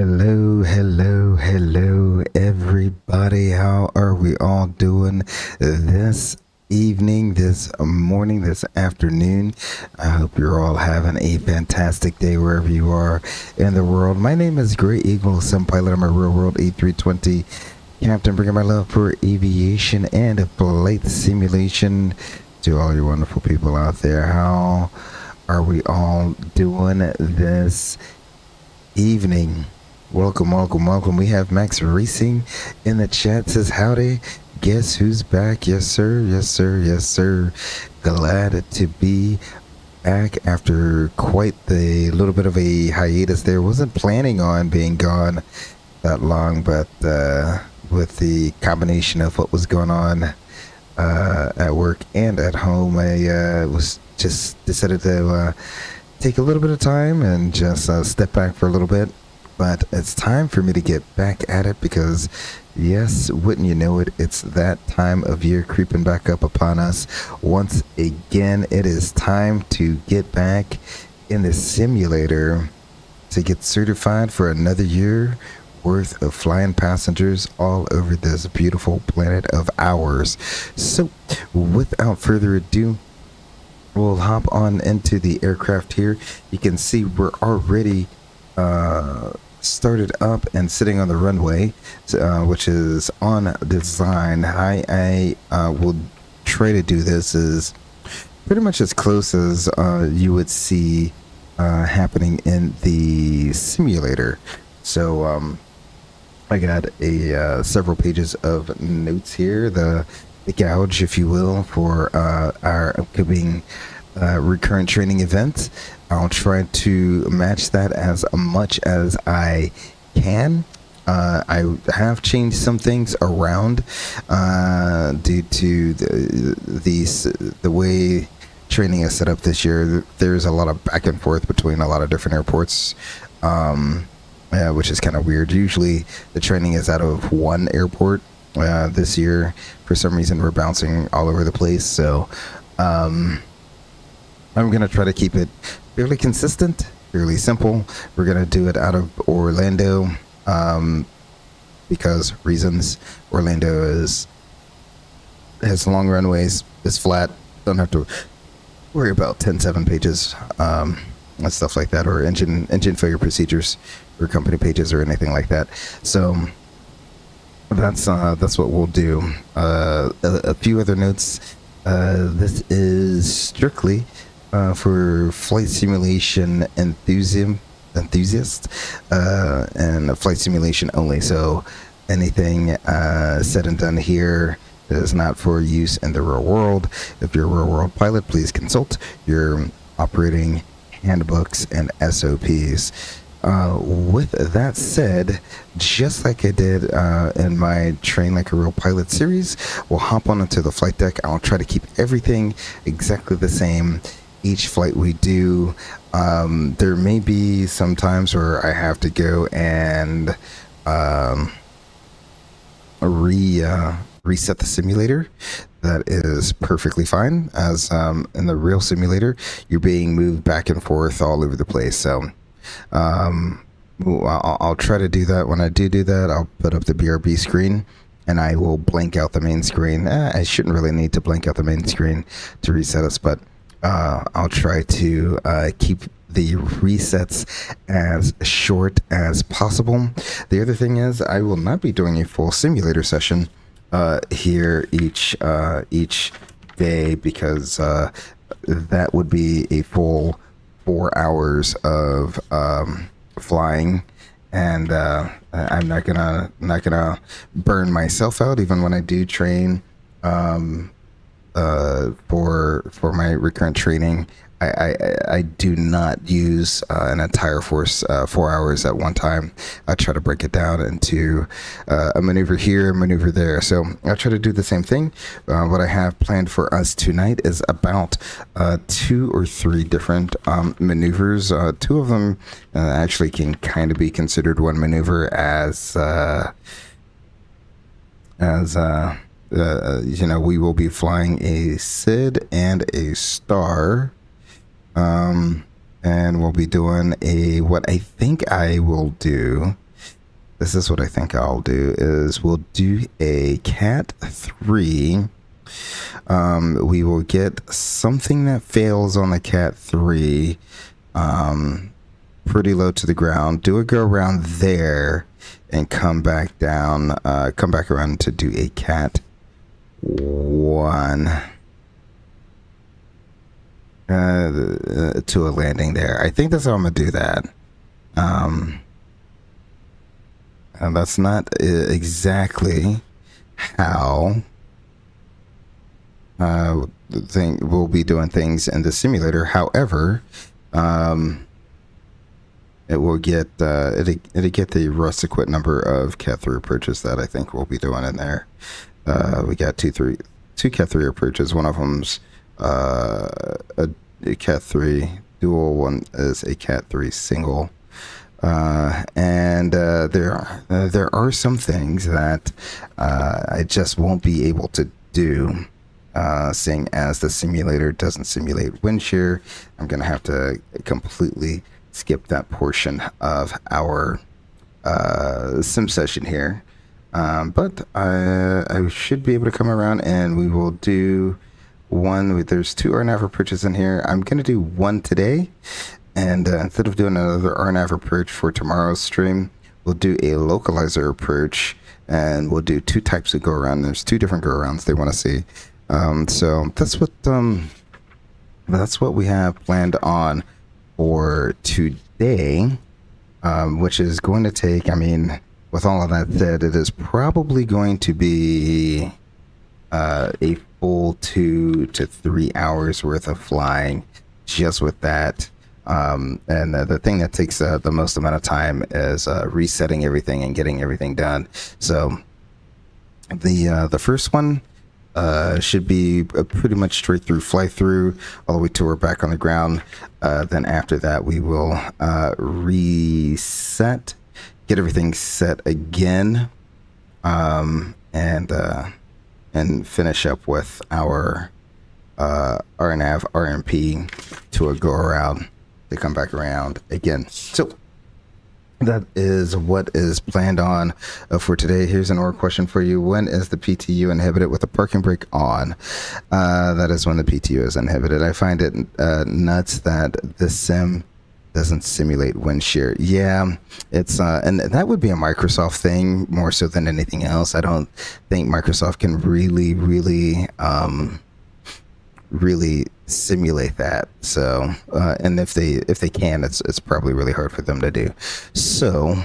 Hello, hello, hello, everybody. How are we all doing this evening, this morning, this afternoon? I hope you're all having a fantastic day wherever you are in the world. My name is Gray Eagle, Sim Pilot. I'm a real world A320 captain, bringing my love for aviation and flight simulation to all you wonderful people out there. How are we all doing this evening? Welcome, welcome, welcome. We have Max Racing in the chat. Says howdy. Guess who's back? Yes, sir. Yes, sir. Yes, sir. Glad to be back after quite the little bit of a hiatus there. Wasn't planning on being gone that long, but with the combination of what was going on at work and at home, I was just decided to take a little bit of time and just step back for a little bit. But it's time for me to get back at it because, yes, wouldn't you know it, it's that time of year creeping back up upon us. Once again, it is time to get back in the simulator to get certified for another year worth of flying passengers all over this beautiful planet of ours. So, without further ado, we'll hop on into the aircraft here. You can see we're already started up and sitting on the runway, which is on design. I will try to do this as pretty much as close as you would see happening in the simulator. So I got a several pages of notes here, the gouge, if you will, for our upcoming recurrent training event. I'll try to match that as much as I can. I have changed some things around due to the way training is set up this year. There's a lot of back and forth between a lot of different airports, which is kind of weird. Usually the training is out of one airport. This year, for some reason, we're bouncing all over the place. So I'm going to try to keep it fairly consistent, fairly simple. We're going to do it out of Orlando because reasons. Orlando has long runways, is flat, don't have to worry about 10-7 pages and stuff like that, or engine failure procedures or company pages or anything like that. So that's what we'll do. A few other notes. This is strictly for flight simulation enthusiasts and flight simulation only. So anything said and done here is not for use in the real world. If you're a real world pilot, please consult your operating handbooks and SOPs. With that said, just like I did in my Train Like a Real Pilot series, we'll hop on into the flight deck. I'll try to keep everything exactly the same each flight we do. There may be some times where I have to go and reset the simulator. That is perfectly fine, as in the real simulator you're being moved back and forth all over the place. So I'll try to do that. When I do that, I'll put up the BRB screen and I will blank out the main screen. I shouldn't really need to blank out the main screen to reset us, but I'll try to keep the resets as short as possible. The other thing is, I will not be doing a full simulator session here each day, because that would be a full 4 hours of flying, and I'm not gonna burn myself out even when I do train for my recurrent training. I do not use an entire 4 hours at one time. I try to break it down into a maneuver here, a maneuver there. So I try to do the same thing. What I have planned for us tonight is about 2 or 3 different maneuvers. 2 of them actually can kind of be considered one maneuver, as we will be flying a SID and a STAR. And we'll be doing what I think I will do this is what I think I'll do is we'll do a CATIII. We will get something that fails on the CATIII pretty low to the ground, do a go around there, and come back down, come back around to do a CAT 1 to a landing there. I think that's how I'm gonna do that. And that's not exactly how we'll be doing things in the simulator. However, it will get it'll get the Rust equip number of CAT3 approaches that I think we'll be doing in there. We got two CAT3 approaches. One of them's a CAT3 dual. One is a CAT3 single. And there are some things that I just won't be able to do, seeing as the simulator doesn't simulate wind shear. I'm gonna have to completely skip that portion of our sim session here, but I should be able to come around and we will do one. There's 2 RNAV approaches in here. I'm gonna do one today. And instead of doing another RNAV approach for tomorrow's stream, we'll do a localizer approach, and we'll do 2 types of go-around. There's 2 different go-arounds they want to see. So that's what we have planned on for today, which is going to take, I mean, with all of that said, it is probably going to be a full 2 to 3 hours worth of flying just with that. And the thing that takes the most amount of time is resetting everything and getting everything done. So the first one should be a pretty much straight through fly through all the way till we're back on the ground. Then after that, we will reset, get everything set again, and finish up with our RNAV RMP to a go around to come back around again. So that is what is planned on for today. Here's an question for you. When is the PTU inhibited with the parking brake on? That is when the PTU is inhibited. I find it nuts that this sim doesn't simulate wind shear. Yeah, it's and that would be a Microsoft thing more so than anything else. I don't think Microsoft can really simulate that. So and if they can, it's probably really hard for them to do. So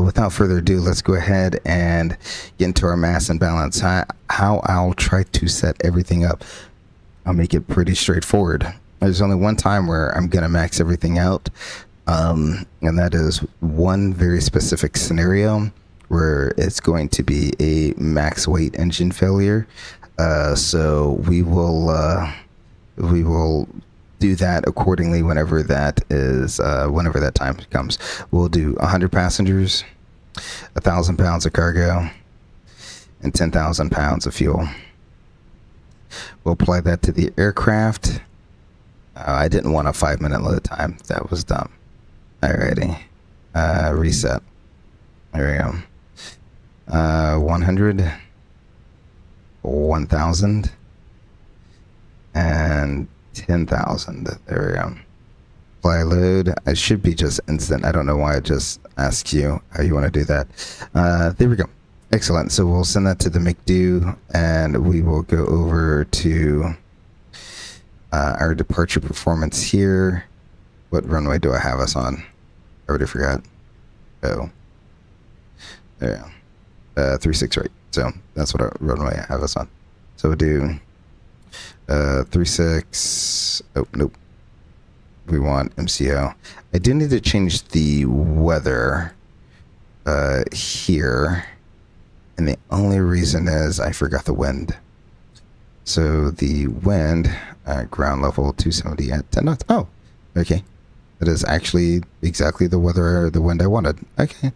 without further ado, let's go ahead and get into our mass and balance. How I'll try to set everything up, I'll make it pretty straightforward. There's only one time where I'm gonna max everything out, and that is one very specific scenario where it's going to be a max weight engine failure. So we will do that accordingly whenever that time comes. We'll do 100 passengers, 1,000 pounds of cargo, and 10,000 pounds of fuel. We'll apply that to the aircraft. I didn't want a 5-minute load time. That was dumb. Alrighty. Reset. There we go. 100, 1,000. And 10,000. There we go. Fly load. It should be just instant. I don't know why it just asks you how you want to do that. There we go. Excellent. So we'll send that to the McDo, and we will go over to our departure performance here. What runway do I have us on? I already forgot. Oh, there we go. 36 right. So that's what our runway I have us on. So we'll do 36. Oh, nope. We want MCO. I do need to change the weather here. And the only reason is I forgot the wind. So the wind, ground level 270 at 10 knots. Oh, okay. That is actually exactly the wind I wanted. Okay.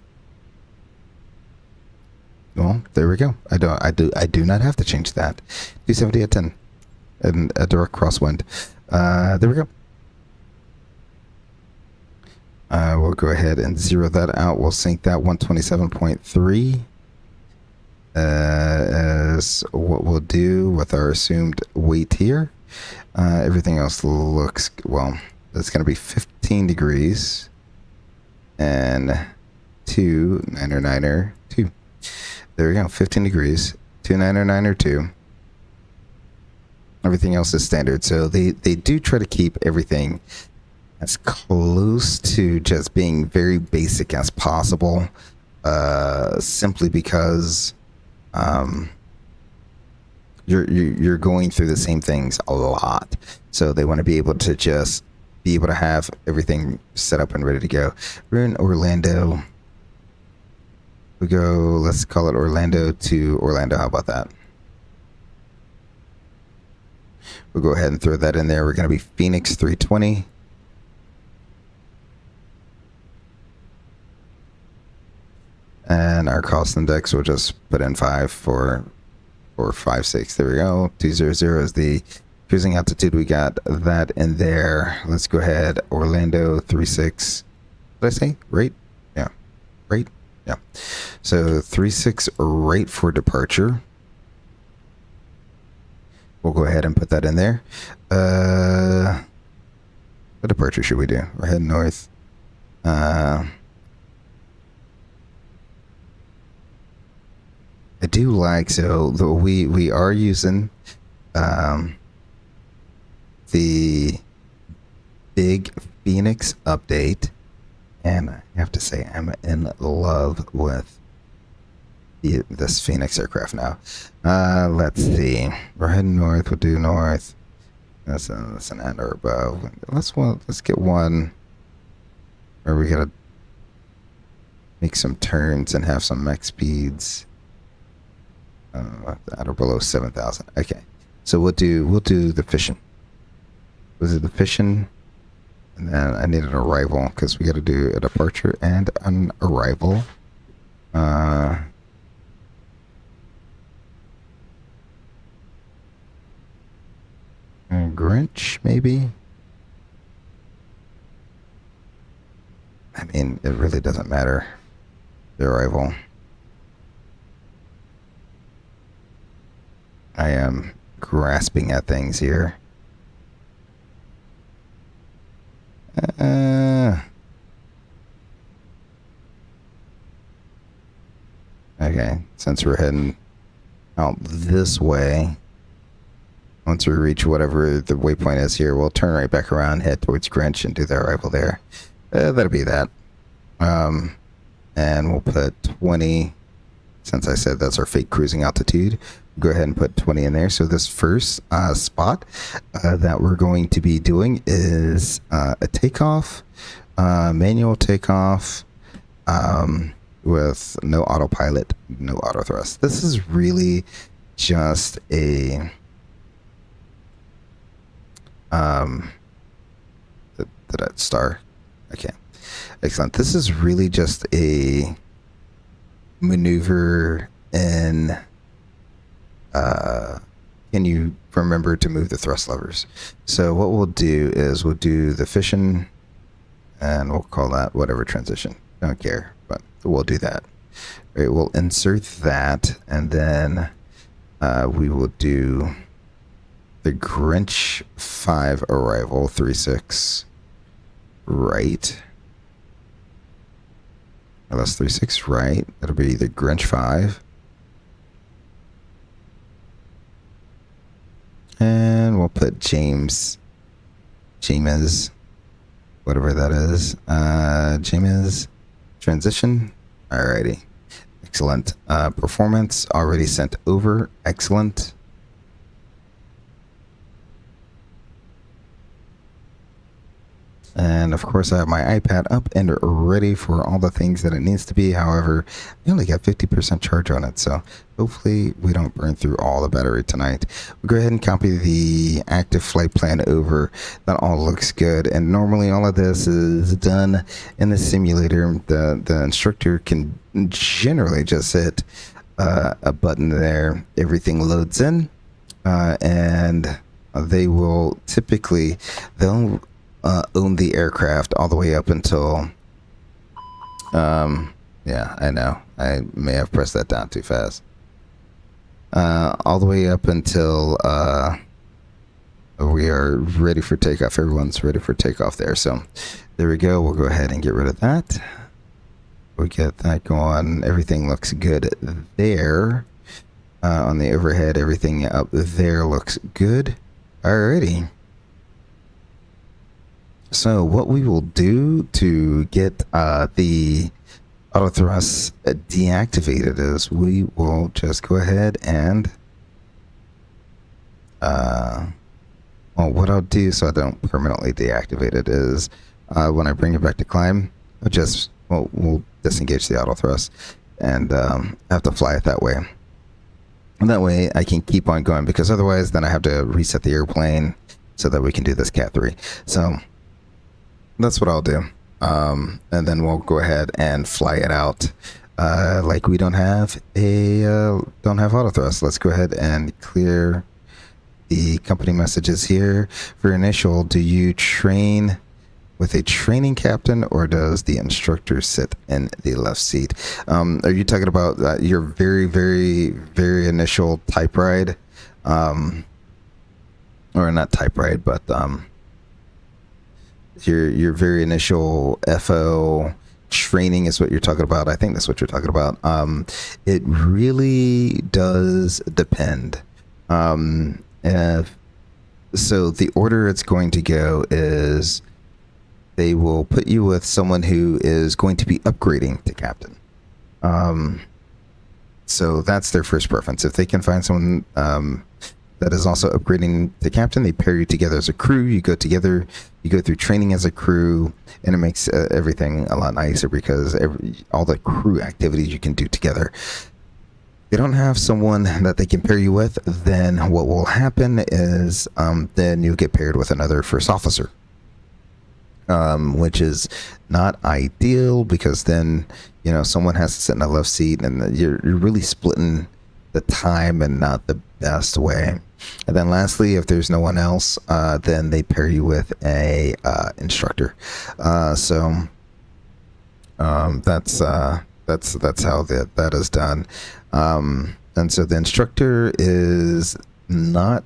Well, there we go. I do not have to change that. 270 at 10. And a direct crosswind. There we go. We'll go ahead and zero that out. We'll sync that 127.3 as what we'll do with our assumed weight here. Everything else looks, well, it's going to be 15 degrees and 2 2. There we go, 15 degrees, 2 Everything else is standard. So they do try to keep everything as close to just being very basic as possible, simply because you're going through the same things a lot. So they want to be able to just be able to have everything set up and ready to go. We're in Orlando. We go, let's call it Orlando to Orlando. How about that? We'll go ahead and throw that in there. We're going to be Fenix 320. And our cost index, we'll just put in 5 for 56. There we go. 200 is the cruising altitude. We got that in there. Let's go ahead. Orlando 36. Did I say rate? Yeah. Rate? Yeah. So 36 rate for departure. We'll go ahead and put that in there. What departure should we do? We're heading north. I do like, so we are using the big Fenix update, and I have to say I'm in love with this Fenix aircraft now. Let's see. We're heading north. We'll do north. That's an and or above. Let's get one where we gotta make some turns and have some max speeds. At or below 7,000. Okay, so we'll do the fishing. Was it the fishing? And then I need an arrival because we got to do a departure and an arrival. Grinch, maybe. I mean, it really doesn't matter. The arrival. I am grasping at things here. Okay, since we're heading out this way, once we reach whatever the waypoint is here, we'll turn right back around, head towards Grinch, and do the arrival there. That'll be that. And we'll put 20, since I said that's our fake cruising altitude. Go ahead and put 20 in there. So this first spot that we're going to be doing is a takeoff, manual takeoff, with no autopilot, no auto thrust. This is really just a did I star? Okay, excellent. This is really just a maneuver in can you remember to move the thrust levers? So what we'll do is we'll do the fishing, and we'll call that whatever transition. Don't care, but we'll do that. All right, we'll insert that, and then we will do the Grinch 5 arrival 36 right. Well, that's 36 right. That'll be the Grinch 5. And we'll put James, whatever that is. James transition. Alrighty. Excellent. Performance already sent over. Excellent. And of course I have my iPad up and ready for all the things that it needs to be. However, I only got 50% charge on it, so hopefully we don't burn through all the battery tonight. We'll go ahead and copy the active flight plan over. That all looks good, and normally all of this is done in the simulator. The instructor can generally just hit a button there. Everything loads in, and they will typically, they'll own the aircraft all the way up until Yeah, I know. I may have pressed that down too fast. All the way up until we are ready for takeoff. Everyone's ready for takeoff there. So there we go. We'll go ahead and get rid of that. We get that going. Everything looks good there. On the overhead, everything up there looks good. Alrighty. So what we will do to get the auto thrust deactivated is we will just go ahead and well, what I'll do so I don't permanently deactivate it is when I bring it back to climb, we'll disengage the auto thrust and have to fly it that way. And that way I can keep on going, because otherwise then I have to reset the airplane so that we can do this CATIII. So that's what I'll do. And then we'll go ahead and fly it out like we don't have auto thrust. Let's go ahead and clear the company messages here. For initial, do you train with a training captain, or does the instructor sit in the left seat? Are you talking about your very, very, very initial type ride? Or not type ride, but your very initial FO training is what you're talking about. I think that's what you're talking about. It really does depend. So the order it's going to go is they will put you with someone who is going to be upgrading to captain. So that's their first preference. If they can find someone that is also upgrading to captain, they pair you together as a crew. You go together, you go through training as a crew, and it makes everything a lot nicer, because all the crew activities you can do together. They don't have someone that they can pair you with, then what will happen is then you'll get paired with another first officer, which is not ideal, because then someone has to sit in the left seat, and you're really splitting the time and not the best way. And then lastly, if there's no one else, then they pair you with a instructor. So that's how that is done. And so the instructor is not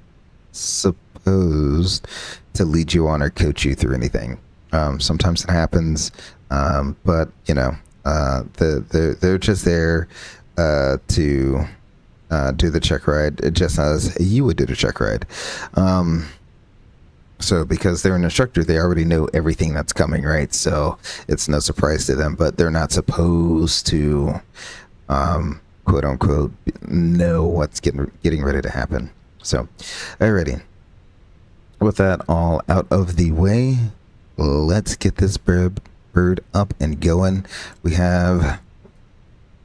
supposed to lead you on or coach you through anything. Sometimes it happens, but they're just there to do the check ride, just as you would do the check ride. So because they're an instructor, they already know everything that's coming, right? So it's no surprise to them, but they're not supposed to quote unquote know what's getting ready to happen. So alrighty, with that all out of the way, let's get this bird up and going. We have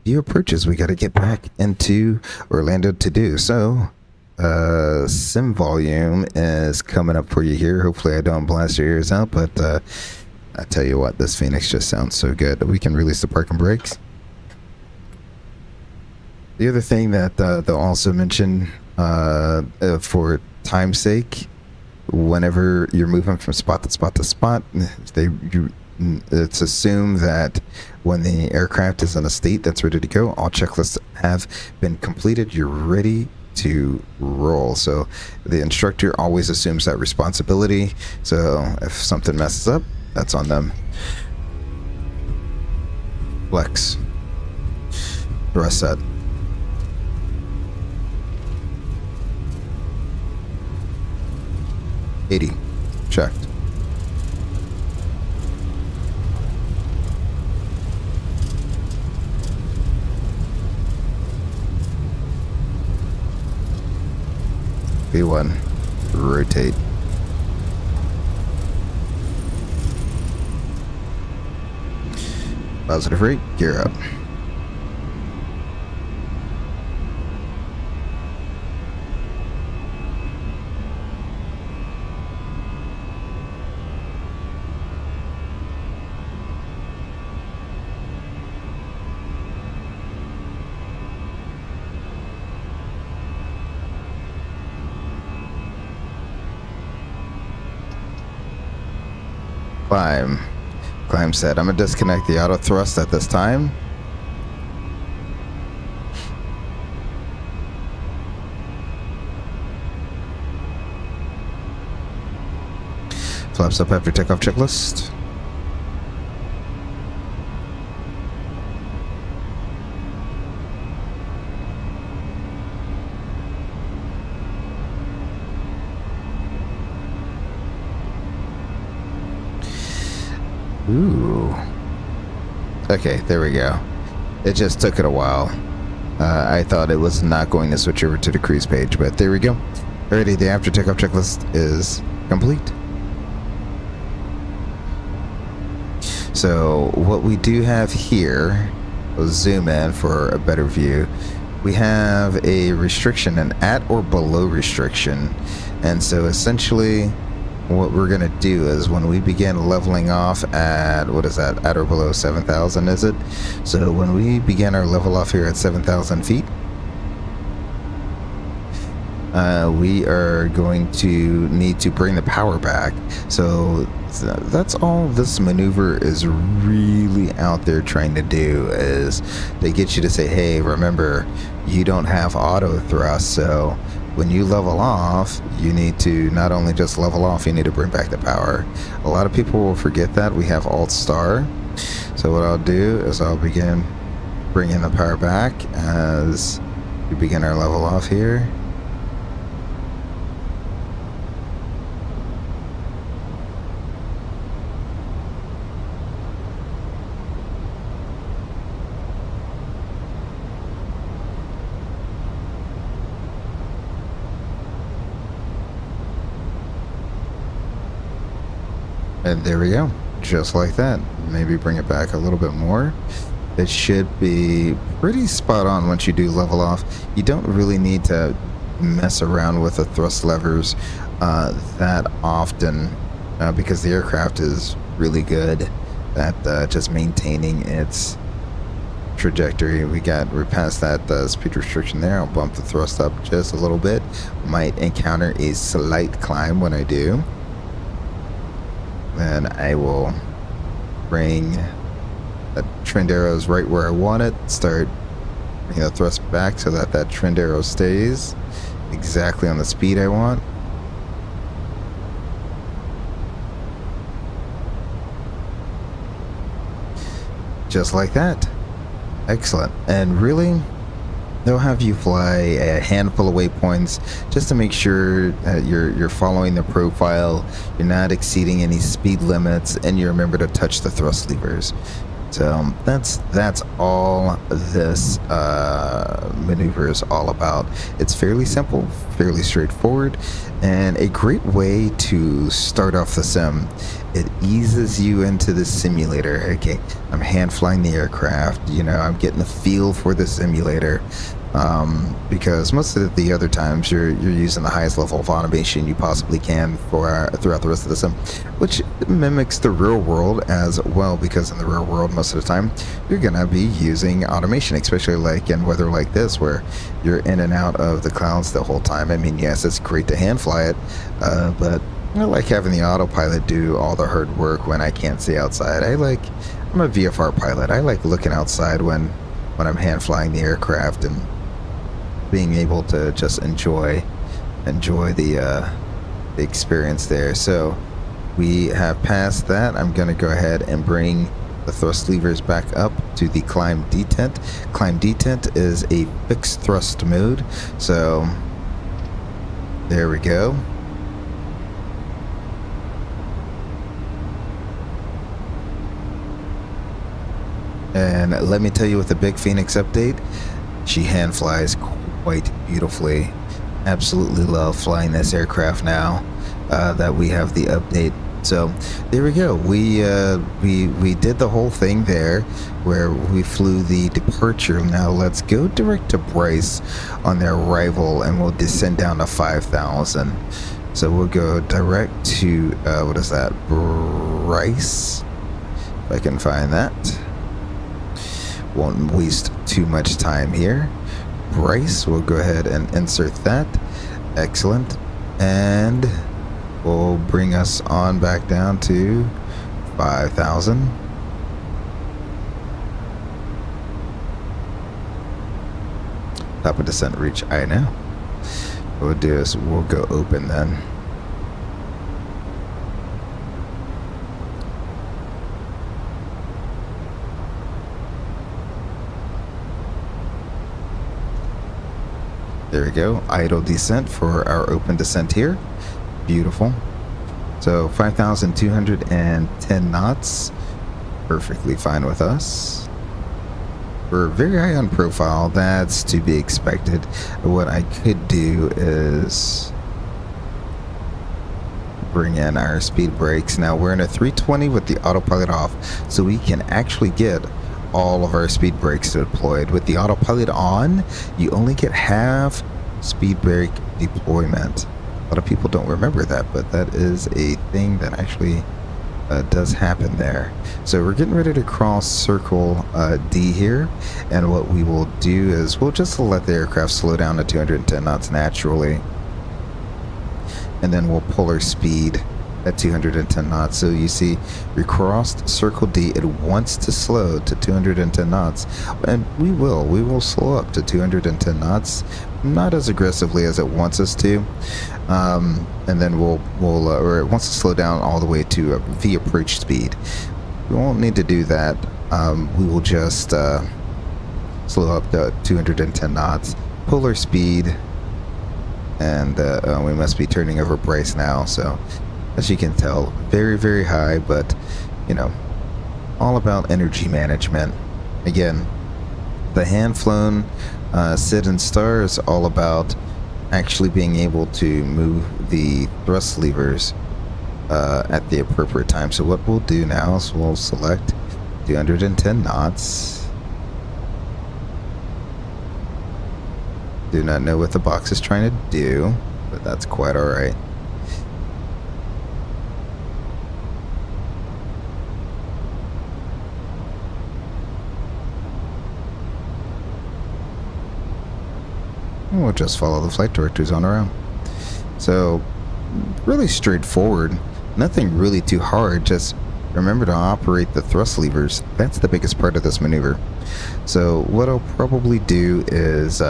few approaches we got to get back into Orlando to do. So sim volume is coming up for you here. Hopefully I don't blast your ears out, but I tell you what, this Fenix just sounds so good. We can release the parking brakes. The other thing that they'll also mention for time's sake, whenever you're moving from spot to spot to spot, it's assumed that when the aircraft is in a state that's ready to go, all checklists have been completed, you're ready to roll. So the instructor always assumes that responsibility. So if something messes up, that's on them. Flex. Thrust set. Checked. B1, rotate. Positive rate, gear up. Climb set. I'm gonna disconnect the auto thrust at this time. Flaps up after takeoff checklist. Ooh. Okay, there we go. It just took it a while. I thought it was not going to switch over to the cruise page, but there we go. Alrighty, the after takeoff checklist is complete. So what we do have here, we'll zoom in for a better view. We have a restriction, an at or below restriction. And so essentially what we're going to do is when we begin leveling off at, what is that, at or below 7,000, is it? So when we begin our level off here at 7,000 feet, we are going to need to bring the power back. So that's all this maneuver is really out there trying to do, is they get you to say, hey, remember, you don't have auto thrust, so when you level off, you need to not only just level off, you need to bring back the power. A lot of people will forget that. We have Alt Star. So what I'll do is I'll begin bringing the power back as we begin our level off here. And there we go, just like that. Maybe bring it back a little bit more. It should be pretty spot on once you do level off. You don't really need to mess around with the thrust levers that often because the aircraft is really good at just maintaining its trajectory. We're past that speed restriction there. I'll bump the thrust up just a little bit. Might encounter a slight climb when I do. Then I will bring that trend arrows right where I want it. Start bringing the thrust back so that that trend arrow stays exactly on the speed I want. Just like that. Excellent. And really, they'll have you fly a handful of waypoints just to make sure that you're following the profile, you're not exceeding any speed limits, and you remember to touch the thrust levers. So that's all this maneuver is all about. It's fairly simple, fairly straightforward, and a great way to start off the sim. It eases you into the simulator. Okay, I'm hand flying the aircraft, you know, I'm getting a feel for the simulator. Because most of the other times you're using the highest level of automation you possibly can throughout the rest of the sim, which mimics the real world as well, because in the real world most of the time you're gonna be using automation, especially like in weather like this where you're in and out of the clouds the whole time. I mean, yes, it's great to hand fly it, but I like having the autopilot do all the hard work when I can't see outside. I'm a VFR pilot. I like looking outside when I'm hand flying the aircraft and being able to just enjoy the experience there. So we have passed that. I'm going to go ahead and bring the thrust levers back up to the climb detent. Climb detent is a fixed thrust mode. So there we go. And let me tell you, with the big Fenix update, she hand flies quite beautifully. Absolutely love flying this aircraft now that we have the update. So there we go. We did the whole thing there where we flew the departure. Now let's go direct to Bryce on their arrival, and we'll descend down to 5,000. So we'll go direct to what is that, Bryce, if I can find that. Won't waste too much time here. Bryce, we'll go ahead and insert that. Excellent. And we'll bring us on back down to 5,000. Top of descent reach. I know. What we'll do is we'll go open then. There we go. Idle descent for our open descent here. Beautiful. So 5,210 knots. Perfectly fine with us. We're very high on profile. That's to be expected. What I could do is bring in our speed brakes. Now we're in a 320 with the autopilot off, so we can actually get all of our speed brakes deployed. With the autopilot on, you only get half speed brake deployment. A lot of people don't remember that, but that is a thing that actually does happen there. So we're getting ready to cross circle D here, and what we will do is we'll just let the aircraft slow down to 210 knots naturally, and then we'll pull our speed at 210 knots. So you see we crossed circle D. It wants to slow to 210 knots, and we will slow up to 210 knots, not as aggressively as it wants us to, and then or it wants to slow down all the way to V approach speed. We won't need to do that. We will just slow up to 210 knots, pull our speed, and we must be turning over Bryce now. So as you can tell, very, very high, but you know, all about energy management. Again, the hand flown sit and star is all about actually being able to move the thrust levers at the appropriate time. So what we'll do now is we'll select 210 knots. Do not know what the box is trying to do, but that's quite all right. We'll just follow the flight directors on around. So really straightforward, nothing really too hard. Just remember to operate the thrust levers. That's the biggest part of this maneuver. So what I'll probably do is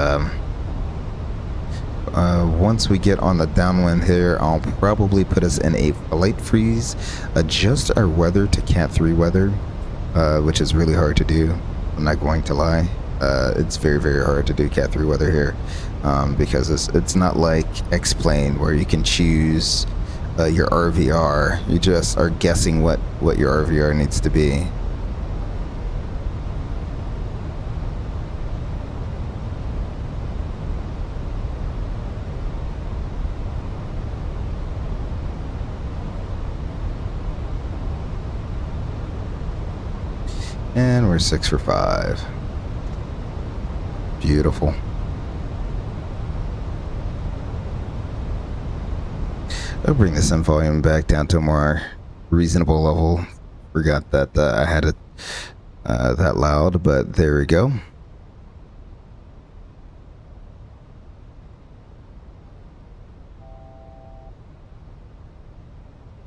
once we get on the downwind here, I'll probably put us in a flight freeze, adjust our weather to Cat 3 weather, which is really hard to do. I'm not going to lie. It's very, very hard to do Cat 3 weather here, because it's not like X-Plane where you can choose your RVR. You just are guessing what your RVR needs to be. And we're 6 for 5. Beautiful. I'll bring this in volume back down to a more reasonable level. Forgot that I had it that loud, but there we go.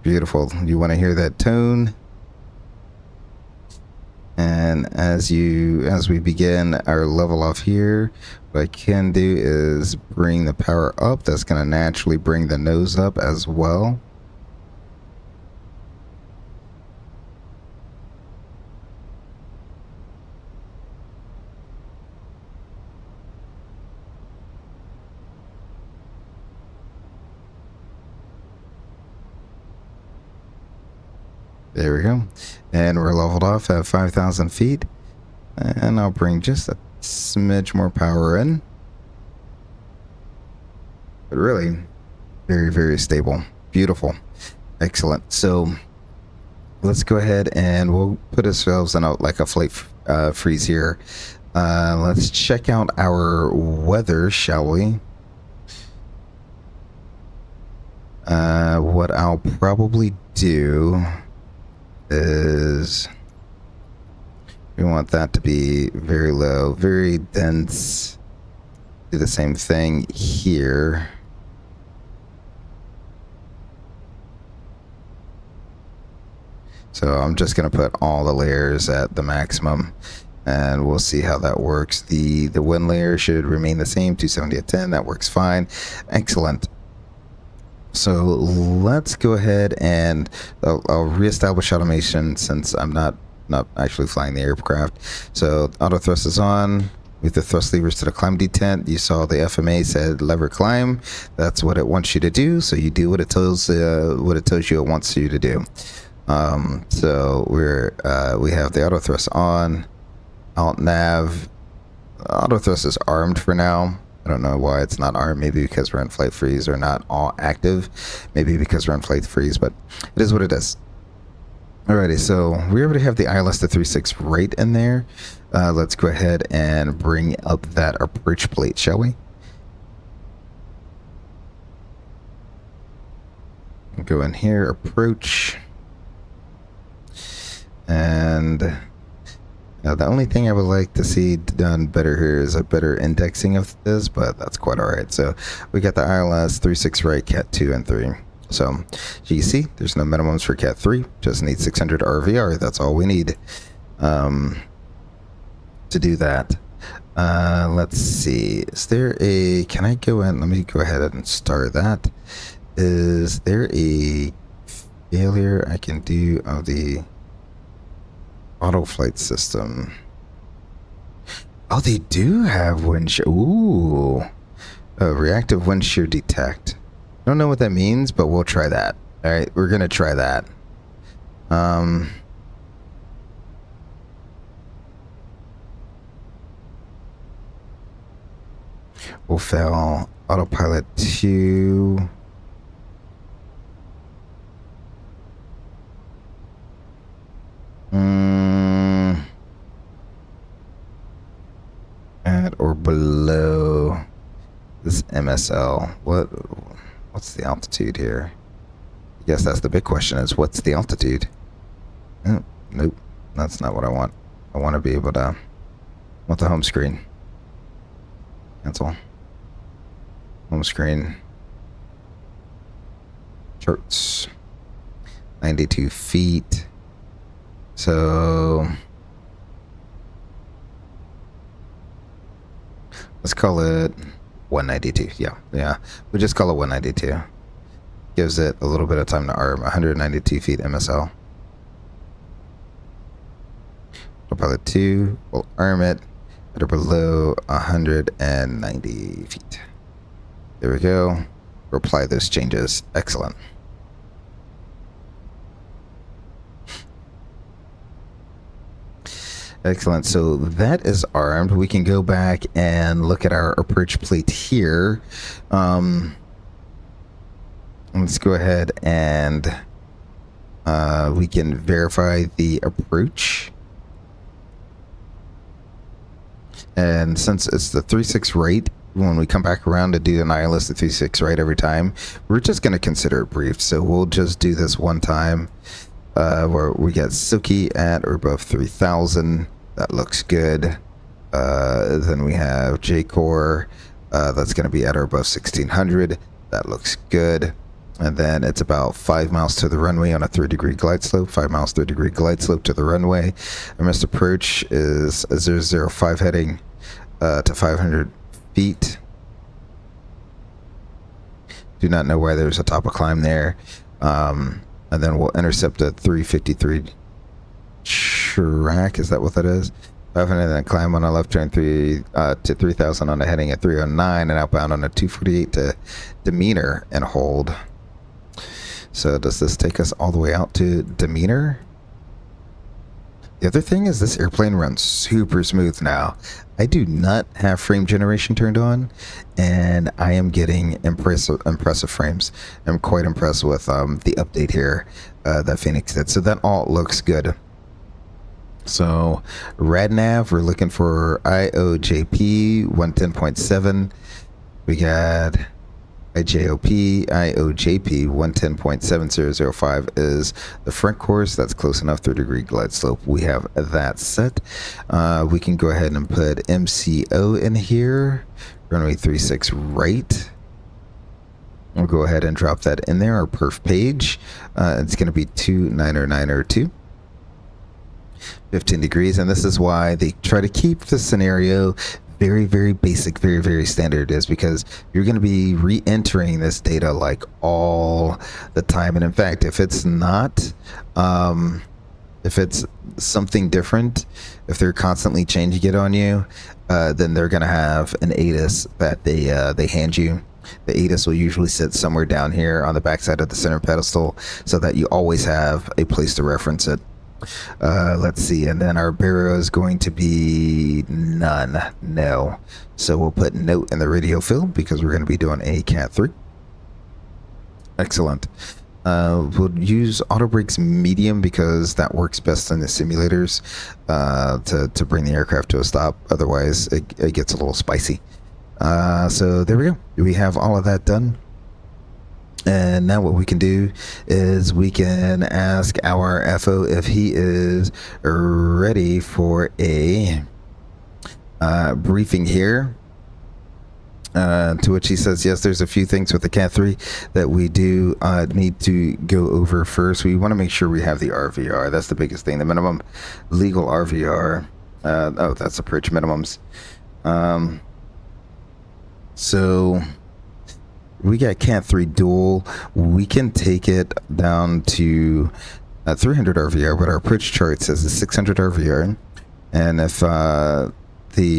Beautiful. You want to hear that tone? And as we begin our level off here, what I can do is bring the power up. That's going to naturally bring the nose up as well. There we go. And we're leveled off at 5,000 feet. And I'll bring just a smidge more power in. But really, very, very stable. Beautiful. Excellent. So let's go ahead and we'll put ourselves in like a flight freeze here. Let's check out our weather, shall we? What I'll probably do is we want that to be very low, very dense. Do the same thing here. So I'm just going to put all the layers at the maximum. and we'll see how that works. The wind layer should remain the same, 270 at 10. That works fine. Excellent. So let's go ahead and I'll reestablish automation since I'm not actually flying the aircraft. So auto thrust is on. With the thrust levers to the climb detent, you saw the FMA said lever climb. That's what it wants you to do. So you do what it tells you it wants you to do. So we have the auto thrust on. Alt nav. Auto thrust is armed for now. I don't know why it's not armed. Maybe because we're in flight freeze or not all active. Maybe because we're in flight freeze, but it is what it is. Alrighty, so we already have the ILS to 36 right in there. Let's go ahead and bring up that approach plate, shall we? Go in here, approach. And the only thing I would like to see done better here is a better indexing of this, but that's quite alright. So we got the ILS 36 right, Cat 2 and 3. So you see, there's no minimums for Cat 3. Just need 600 RVR. That's all we need to do that. Let's see. Is there a... Can I go in? Let me go ahead and start that. Is there a failure I can do of the auto flight system? Oh, they do have wind shear. Ooh. Reactive wind shear detect. Don't know what that means, but we'll try that. All right, we're gonna try that. We'll fail autopilot 2. At or below this MSL. What's the altitude here? I guess that's the big question, is what's the altitude? Oh, nope, that's not what I want. I want to be able to... I want the home screen. Cancel. Home screen. Charts. 92 feet. So... let's call it 192. Yeah. We just call it 192. Gives it a little bit of time to arm. 192 feet MSL. Autopilot 2 will arm it at or below 190 feet. There we go. Apply those changes. Excellent. Excellent. So that is armed. We can go back and look at our approach plate here. Let's go ahead and we can verify the approach. And since it's the 36 rate, when we come back around to do an ILS at 36 right every time, we're just going to consider it brief. So we'll just do this one time where we get Silky at or above 3,000. That looks good. Then we have J-Core. That's going to be at or above 1,600. That looks good. And then it's about 5 miles to the runway on a 3-degree glide slope. 5 miles, 3-degree glide slope to the runway. Our missed approach is a 005 heading to 500 feet. Do not know why there's a top of climb there. And then we'll intercept a 353 track. Is that what that is? 500 and then climb on a left turn 3 to 3,000 on a heading at 309 and outbound on a 248 to Demeanor and hold. So does this take us all the way out to Demeanor? The other thing is this airplane runs super smooth now. I do not have frame generation turned on, and I am getting impressive frames. I'm quite impressed with the update here that Fenix did. So that all looks good. So RNAV, we're looking for IOJP 110.7. We got IJOP, IOJP 110.7005 is the front course. That's close enough, 3-degree glide slope. We have that set. We can go ahead and put MCO in here. Runway 36 right. We'll go ahead and drop that in there, our perf page. It's going to be 29092. 15 degrees. And this is why they try to keep the scenario very, very basic, very, very standard, is because you're going to be re-entering this data like all the time. And in fact, if it's not, if it's something different, if they're constantly changing it on you, then they're going to have an ATIS that they hand you. The ATIS will usually sit somewhere down here on the backside of the center pedestal, so that you always have a place to reference it. Let's see, and then our burial is going to be none. No. So we'll put note in the radio field because we're going to be doing a CATIII. Excellent. We'll use auto brakes medium because that works best in the simulators to bring the aircraft to a stop. Otherwise, it gets a little spicy. So there we go. We have all of that done. And now what we can do is we can ask our FO if he is ready for a briefing here. To which he says, yes, there's a few things with the CATIII that we do need to go over first. We want to make sure we have the RVR. That's the biggest thing. The minimum legal RVR. Oh, that's approach minimums. So we got CATIII dual. We can take it down to 300 RVR, but our approach chart says a 600 RVR. And if the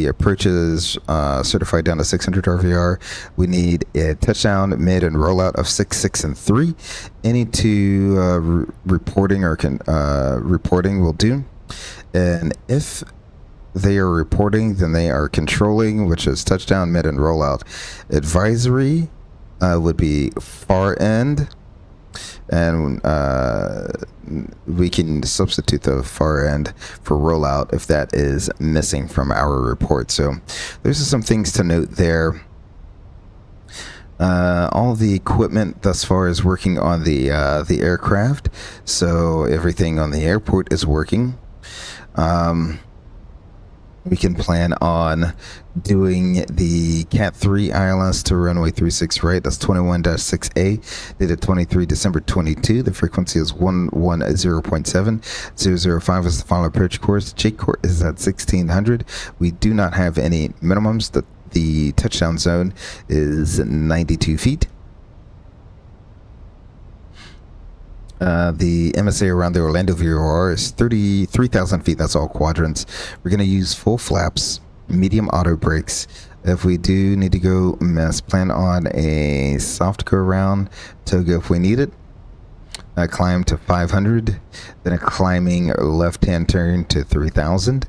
approach is certified down to 600 RVR, we need a touchdown, mid, and rollout of 6, 6, and 3. Any two reporting or reporting will do. And if they are reporting, then they are controlling, which is touchdown, mid, and rollout. Advisory would be far end, and we can substitute the far end for rollout if that is missing from our report. So there's some things to note there. All the equipment thus far is working on the aircraft, so everything on the airport is working. We can plan on doing the CATIII ILS to runway 36 right. That's 21-6A. Did it 23 December 22. The frequency is 110.7. 005 is the final approach course. J course is at 1600. We do not have any minimums. The touchdown zone is 92 feet. The MSA around the Orlando VOR is 33,000 feet. That's all quadrants. We're going to use full flaps, medium auto brakes. If we do need to go miss, plan on a soft go around Togo if we need it. A climb to 500, then a climbing left-hand turn to 3,000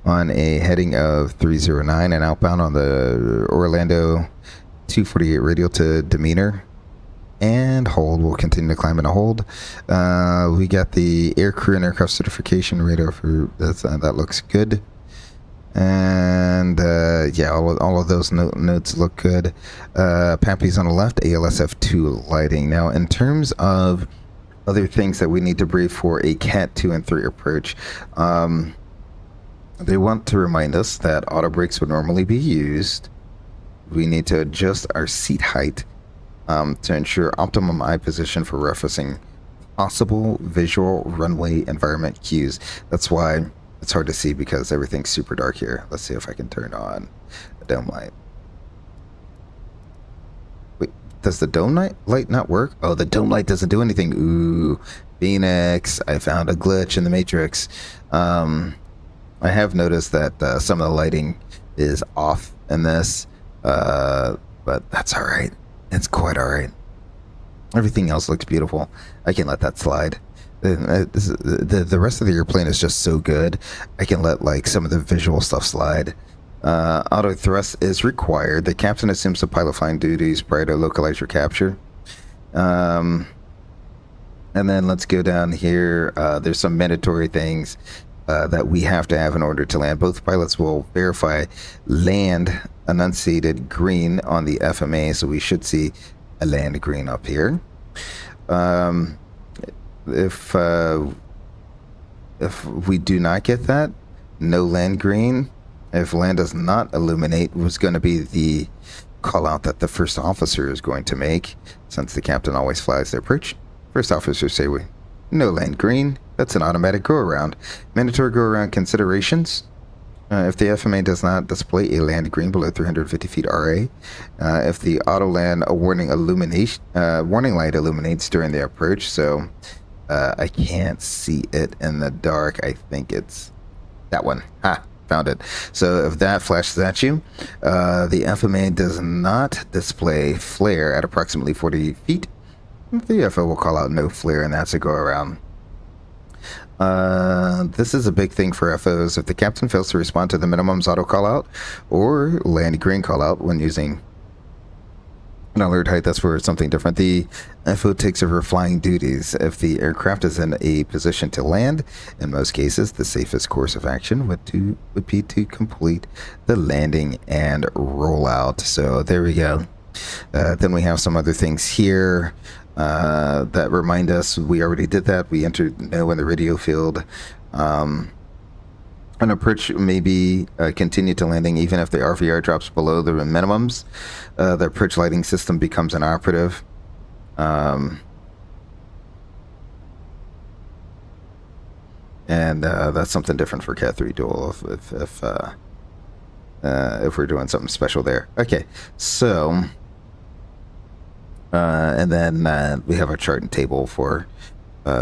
on a heading of 309 and outbound on the Orlando 248 radial to Demeanor. And hold. We'll continue to climb and hold. We got the air crew and aircraft certification radar for that looks good. And yeah, all of those notes look good. PAPI's on the left, ALSF2 lighting. Now, in terms of other things that we need to brief for a CAT 2 and 3 approach, they want to remind us that auto brakes would normally be used. We need to adjust our seat height to ensure optimum eye position for referencing possible visual runway environment cues. That's why it's hard to see because everything's super dark here. Let's see if I can turn on the dome light. Wait, does the dome light not work? Oh, the dome light doesn't do anything. Ooh, Phoenix, I found a glitch in the matrix. I have noticed that some of the lighting is off in this, but that's all right. It's quite all right. Everything else looks beautiful. I can let that slide. The rest of the airplane is just so good. I can let like some of the visual stuff slide. Auto thrust is required. The captain assumes the pilot flying duties prior to localize your capture. And then let's go down here. There's some mandatory things that we have to have in order to land. Both pilots will verify land enunciated green on the FMA, so we should see a land green up here. If we do not get that, no land green. If land does not illuminate, was going to be the call out that the first officer is going to make, since the captain always flies their approach. First officer say we no land green. That's an automatic go-around. Mandatory go-around considerations. If the FMA does not display a land green below 350 feet RA, if the auto land warning light illuminates during the approach, so I can't see it in the dark. I think it's that one. Ha, found it. So if that flashes at you, the FMA does not display flare at approximately 40 feet. The FO will call out no flare, and that's a go around. This is a big thing for FOs. If the captain fails to respond to the minimums auto call out or land green call out when using an alert height, that's for something different. The FO takes over flying duties. If the aircraft is in a position to land, in most cases, the safest course of action would be to complete the landing and rollout. So there we go. Then we have some other things here that remind us we already did that. We entered no in the radio field. An approach may be continue to landing even if the RVR drops below the minimums. The approach lighting system becomes inoperative. And that's something different for CATIII dual if we're doing something special there. Okay, so and then we have a chart and table for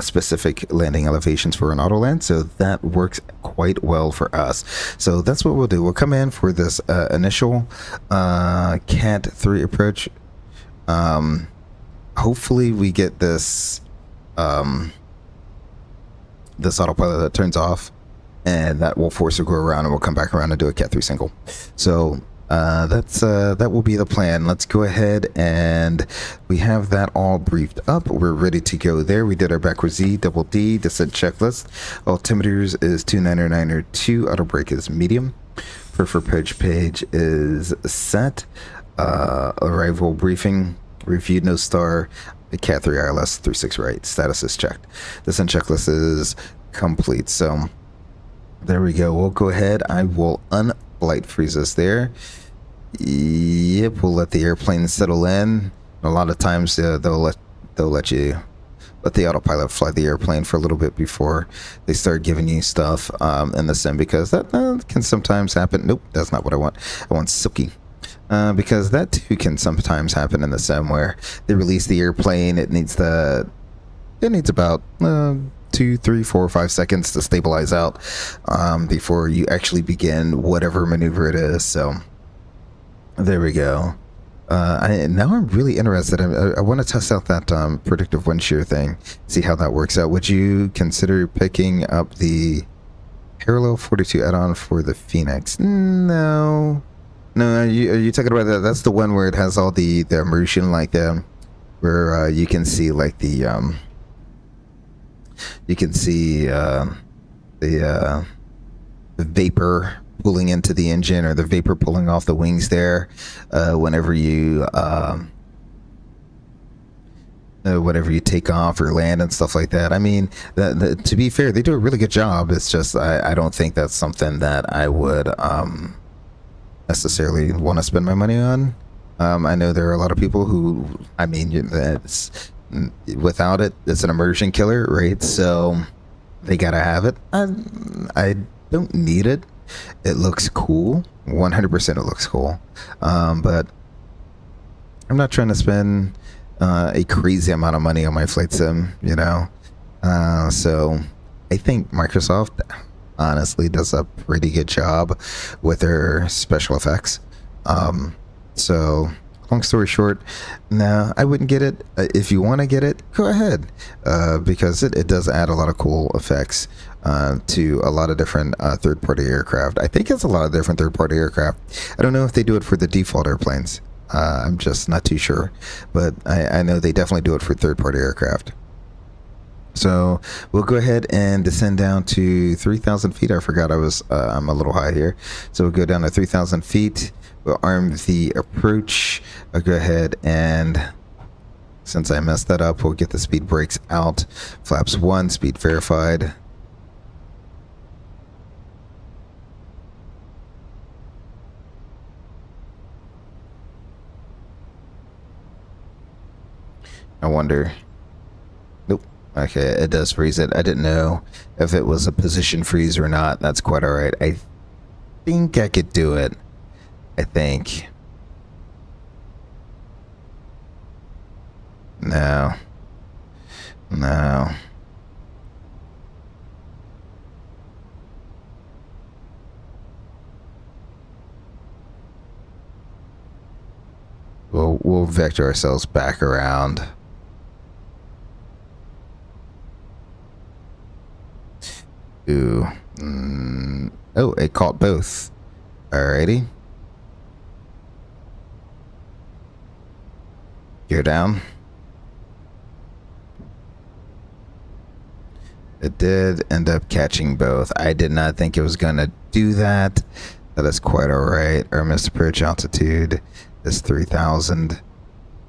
specific landing elevations for an auto land, so that works quite well for us. So that's what we'll do. We'll come in for this initial CAT3 approach. Hopefully we get this this autopilot that turns off, and that will force it to go around, and we'll come back around and do a CAT3 single. So that will be the plan. Let's go ahead, and we have that all briefed up. We're ready to go there. We did our backwards Z, double D, descent checklist. Altimeters is 29902, auto brake is medium. Prefer approach page is set. Arrival briefing, reviewed, no star. The CAT3 ILS 36 right, status is checked. Descent checklist is complete. So there we go. We'll go ahead. I will unflight freeze us there. Yep, we'll let the airplane settle in. A lot of times they'll let you let the autopilot fly the airplane for a little bit before they start giving you stuff in the sim, because that can sometimes happen. Nope, that's not what I want. I want silky. Because that too can sometimes happen in the sim where they release the airplane. It needs about 2, 3, 4, 5 seconds to stabilize out before you actually begin whatever maneuver it is. So there we go. Now I'm really interested. I want to test out that predictive wind shear thing, see how that works out. Would you consider picking up the parallel 42 add-on for the Fenix? No. Are you talking about that? That's the one where it has all the immersion, like where you can see like the the vapor pulling into the engine, or the vapor pulling off the wings there whenever you take off or land and stuff like that. I mean, to be fair, they do a really good job. It's just I don't think that's something that I would necessarily want to spend my money on. I know there are a lot of people who, I mean, without it, it's an immersion killer, right? So they gotta have it. I don't need it. It looks cool. 100% it looks cool. But I'm not trying to spend a crazy amount of money on my flight sim, you know? So I think Microsoft honestly does a pretty good job with their special effects. So long story short, no, I wouldn't get it. If you want to get it, go ahead, because it does add a lot of cool effects to a lot of different third-party aircraft. I think it's a lot of different third-party aircraft. I don't know if they do it for the default airplanes. I'm just not too sure, but I know they definitely do it for third-party aircraft. So we'll go ahead and descend down to 3,000 feet. I forgot I'm a little high here. So we'll go down to 3,000 feet. We'll arm the approach. I'll go ahead and, since I messed that up, we'll get the speed brakes out. Flaps 1, speed verified. I wonder. Nope. Okay, it does freeze it. I didn't know if it was a position freeze or not. That's quite all right. I think I could do it. I think. No. No. We'll vector ourselves back around. Ooh. Oh, it caught both. Alrighty. Gear down. It did end up catching both. I did not think it was going to do that. That is quite alright. Our missed approach altitude is 3,000.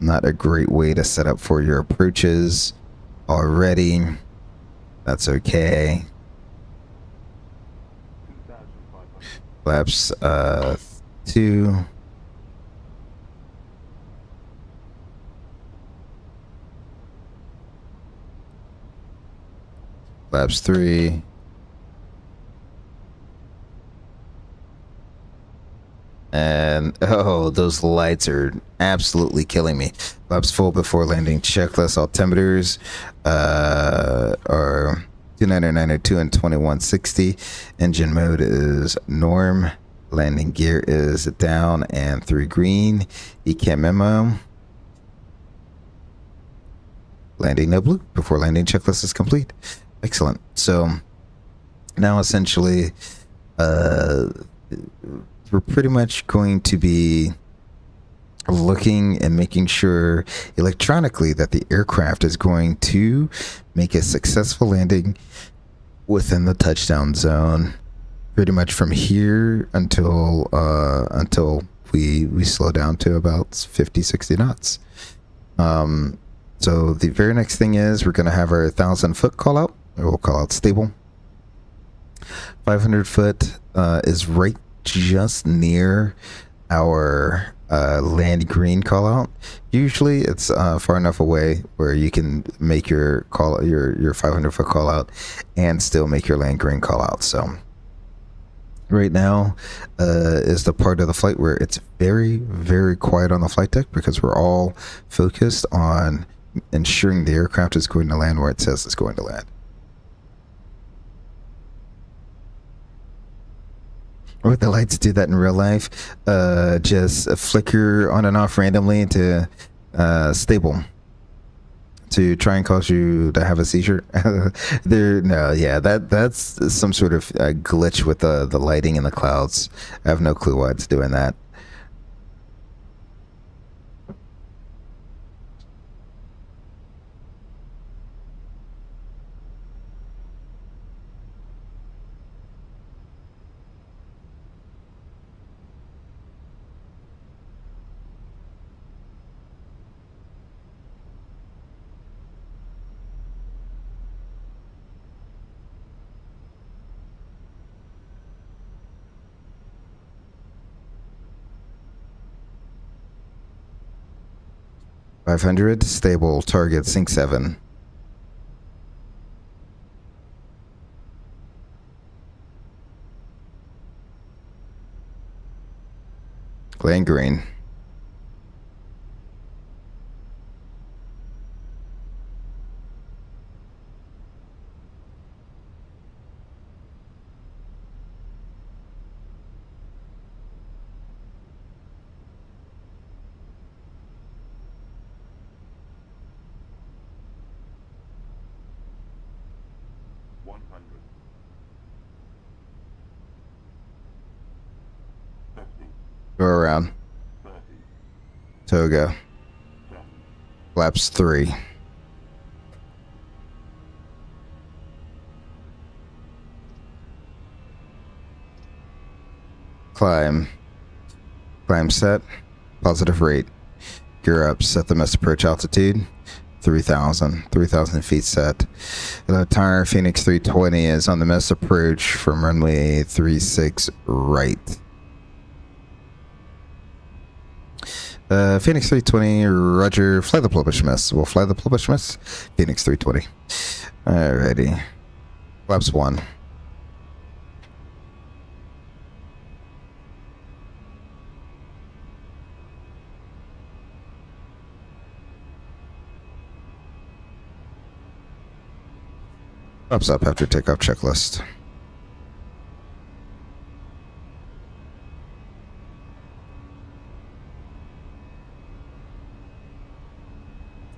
Not a great way to set up for your approaches already. That's okay. Flaps 2. Flaps 3. And oh, those lights are absolutely killing me. Flaps full before landing checklist. Altimeters are 29902 and 2160. Engine mode is norm. Landing gear is down and 3 green. ECAM memo. Landing no blue before landing checklist is complete. Excellent. So now essentially we're pretty much going to be looking and making sure electronically that the aircraft is going to make a successful landing within the touchdown zone, pretty much from here until we slow down to about 50-60 knots. So the very next thing is we're going to have our 1,000-foot call out. We'll call out stable. 500 foot is right just near our land green call out. Usually it's far enough away where you can make your 500 foot call out and still make your land green call out. So right now is the part of the flight where it's very, very quiet on the flight deck because we're all focused on ensuring the aircraft is going to land where it says it's going to land. Or the lights do that in real life, just flicker on and off randomly to stable to try and cause you to have a seizure. That's some sort of glitch with the lighting in the clouds. I have no clue why it's doing that. .500 stable target sync 7. Land green. Go around. Toga. Flaps 3. Climb. Climb set. Positive rate. Gear up. Set the missed approach altitude. 3,000 feet set. The entire Fenix 320 is on the missed approach from runway 36 right. Fenix 320, roger, fly the publish miss. We'll fly the publish miss. Fenix 320. Alrighty. Flaps 1. Flaps up after takeoff checklist.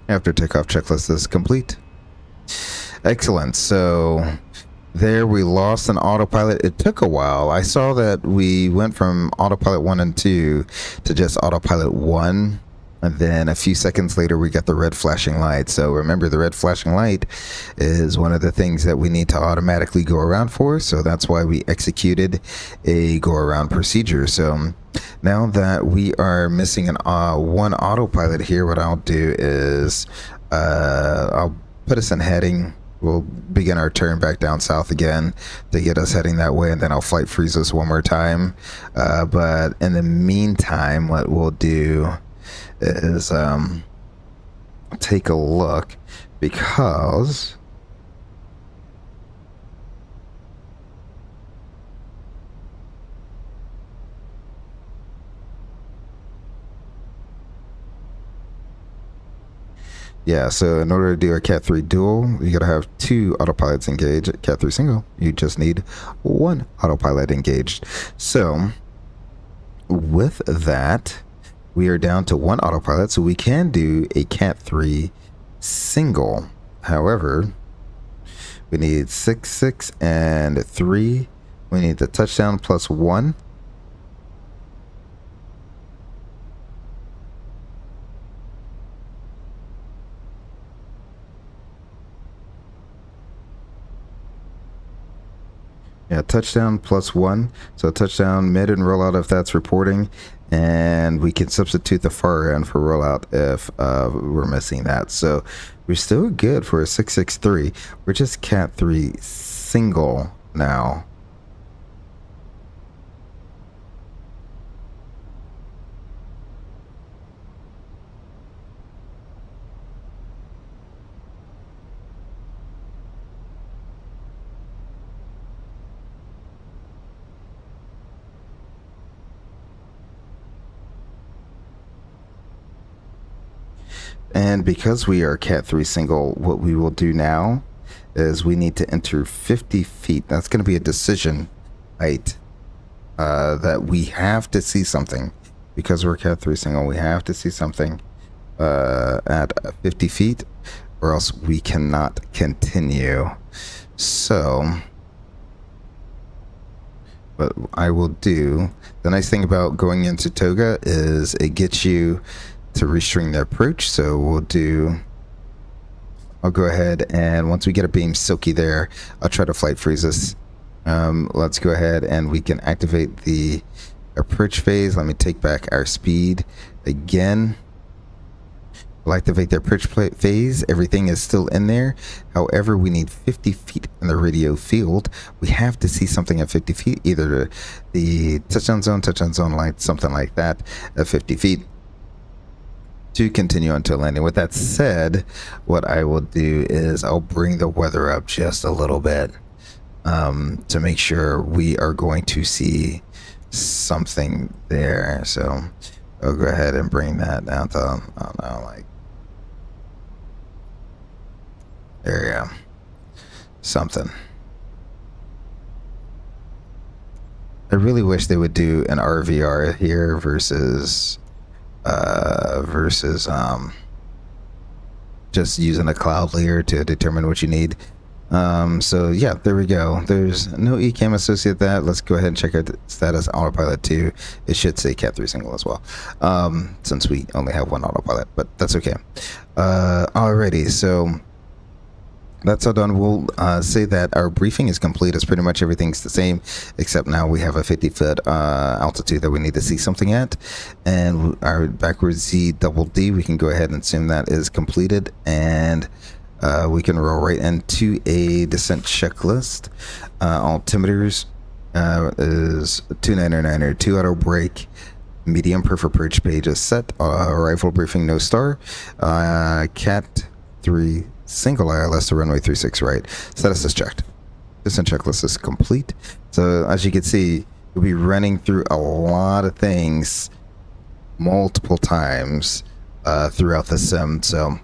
After takeoff checklist is complete. Excellent. So there we lost an autopilot. It took a while. I saw that we went from autopilot 1 and 2 to just autopilot 1. And then a few seconds later, we got the red flashing light. So remember, the red flashing light is one of the things that we need to automatically go around for. So that's why we executed a go around procedure. So now that we are missing an one autopilot here, what I'll do is I'll put us in heading. We'll begin our turn back down south again to get us heading that way, and then I'll flight freeze us one more time. But in the meantime, what we'll do is take a look, because yeah, so in order to do a CATIII dual, you gotta have 2 autopilots engaged. CATIII single, you just need 1 autopilot engaged. So with that, we are down to 1 autopilot, so we can do a CATIII single. However, we need 6, 6, and 3. We need the touchdown plus 1. Yeah, touchdown plus 1. So touchdown, mid, and rollout if that's reporting. And we can substitute the far end for rollout if we're missing that. So we're still good for a 663. We're just CATIII single now. And because we are CATIII single, what we will do now is we need to enter 50 feet. That's going to be a decision height that we have to see something. Because we're CATIII single, we have to see something at 50 feet, or else we cannot continue. So what I will do, the nice thing about going into Toga is it gets you to restring the approach. So I'll go ahead, and once we get a beam silky there, I'll try to flight freeze us. Let's go ahead and we can activate the approach phase. Let me take back our speed again. We'll activate the approach phase. Everything is still in there. However, we need 50 feet in the radio field. We have to see something at 50 feet, either the touchdown zone light, something like that at 50 feet. To continue until landing. With that said, what I will do is I'll bring the weather up just a little bit to make sure we are going to see something there. So I'll go ahead and bring that down to, I don't know, like, there you go. Something. I really wish they would do an RVR here versus just using a cloud layer to determine what you need. So yeah, there we go. There's no ECAM associated with that. Let's go ahead and check out the status autopilot 2. It should say CATIII single as well, since we only have 1 autopilot, but that's okay. Alrighty, so that's all done. We'll say that our briefing is complete. It's pretty much everything's the same, except now we have a 50-foot altitude that we need to see something at. And our backwards Z double D, we can go ahead and assume that is completed. And we can roll right into a descent checklist. Altimeters is 299er, 2 auto brake, Medium perf approach page is set. Arrival briefing no star. Cat 3 single ILS to runway 36 right. Status is checked. Descent checklist is complete. So as you can see, you'll be running through a lot of things multiple times throughout the sim. So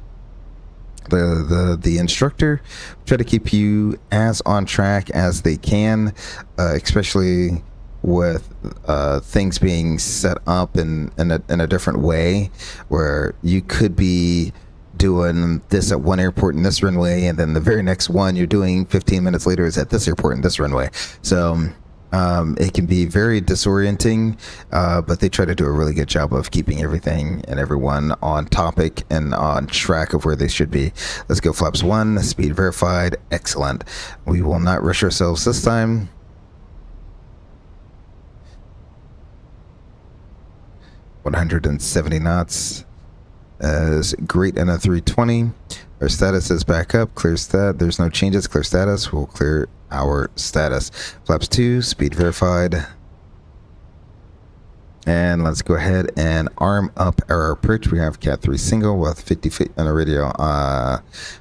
the instructor try to keep you as on track as they can, especially with things being set up in a different way, where you could be doing this at one airport in this runway, and then the very next one you're doing 15 minutes later is at this airport in this runway. So it can be very disorienting, but they try to do a really good job of keeping everything and everyone on topic and on track of where they should be. Let's go flaps 1, speed verified, excellent. We will not rush ourselves this time. $170 knots is great in a 320. Our status is back up, clear stat. There's no changes, clear status. We'll clear our status. Flaps 2, speed verified. And let's go ahead and arm up our approach. We have Cat 3 single with 50 feet on a radio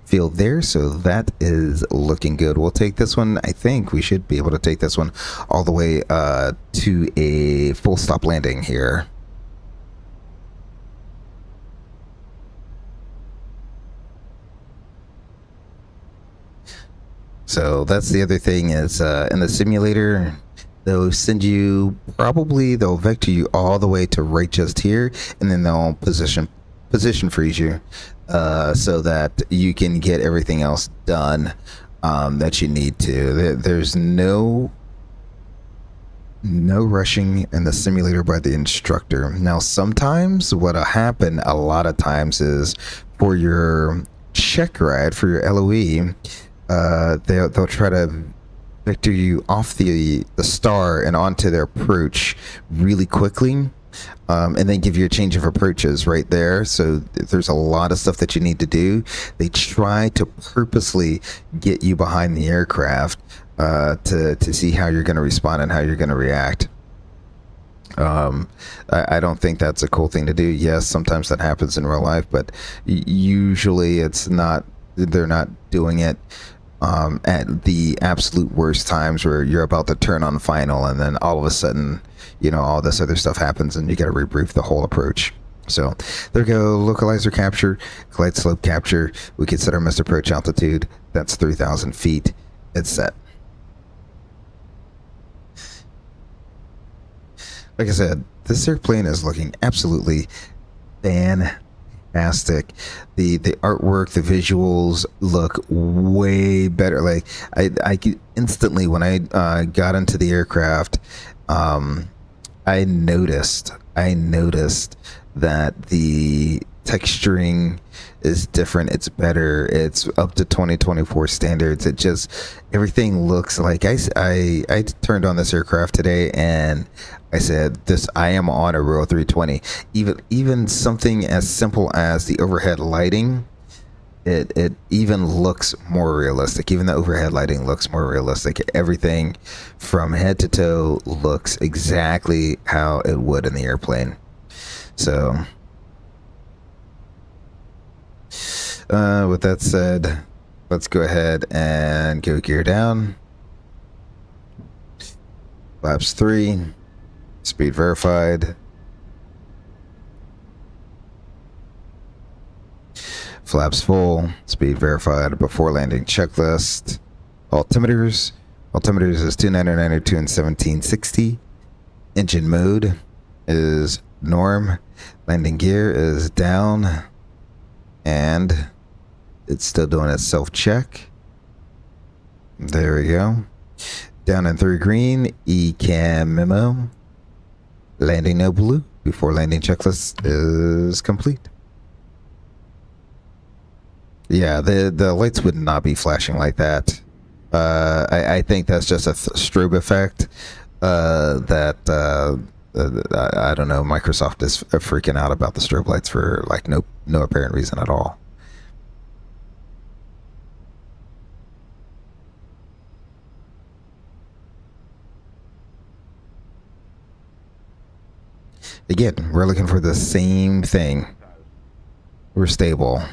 field there, so that is looking good. We'll take this one. I think we should be able to take this one all the way to a full stop landing here. So that's the other thing is in the simulator, they'll send you, they'll vector you all the way to right just here, and then they'll position freeze you so that you can get everything else done that you need to. There's no rushing in the simulator by the instructor. Now sometimes what'll happen a lot of times is for your check ride, for your LOE, they'll try to vector you off the star and onto their approach really quickly, and then give you a change of approaches right there. So there's a lot of stuff that you need to do. They try to purposely get you behind the aircraft to see how you're going to respond and how you're going to react. I don't think that's a cool thing to do. Yes, sometimes that happens in real life, but usually it's not. They're not doing it at the absolute worst times where you're about to turn on final, and then all of a sudden, you know, all this other stuff happens and you got to rebrief the whole approach. So there we go. Localizer capture, glide slope capture. We can set our missed approach altitude. That's 3,000 feet. It's set. Like I said, this airplane is looking absolutely fantastic. The artwork, the visuals look way better. Like I instantly, when I got into the aircraft, I noticed that the texturing is different. It's better. It's up to 2024 standards. It just, everything looks like, I turned on this aircraft today and I said, I am on a real 320. Even something as simple as the overhead lighting, it even looks more realistic. Even the overhead lighting looks more realistic. Everything from head to toe looks exactly how it would in the airplane. So with that said, let's go ahead and go gear down. Flaps 3, speed verified. Flaps full, speed verified before landing checklist. Altimeters is 2992 and 1760. Engine mode is norm. Landing gear is down, and it's still doing its self-check. There we go. Down in 3 green, ECAM memo. Landing no blue. Before landing checklist is complete. Yeah, the lights would not be flashing like that. I think that's just a strobe effect that I don't know. Microsoft is freaking out about the strobe lights for like no apparent reason at all. Again, we're looking for the same thing. We're stable.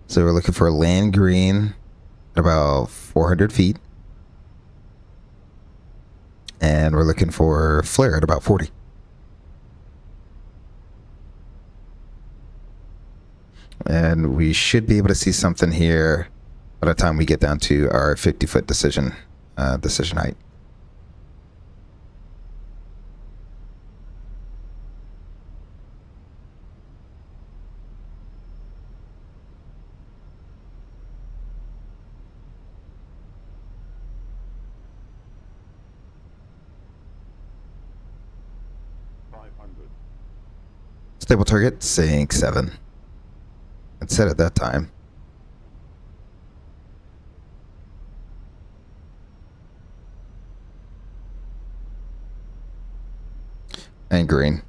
So we're looking for land green at about 400 feet. And we're looking for flare at about 40. And we should be able to see something here by the time we get down to our 50-foot decision height. Stable target, sync 7. It said at that time. And green.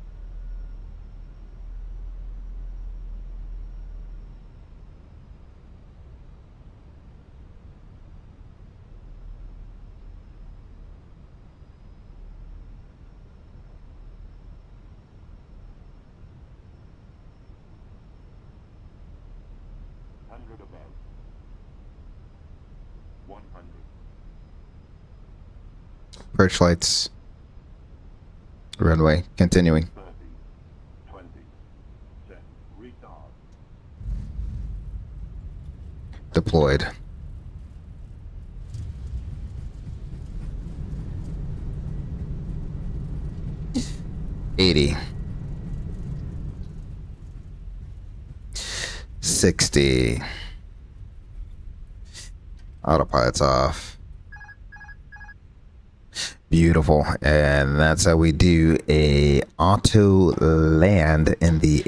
Above. 100. Approach lights. Runway, continuing. 30. 20. Set. Retard. Deployed. $80. 60. Autopilot's off. Beautiful. And that's how we do a auto land in the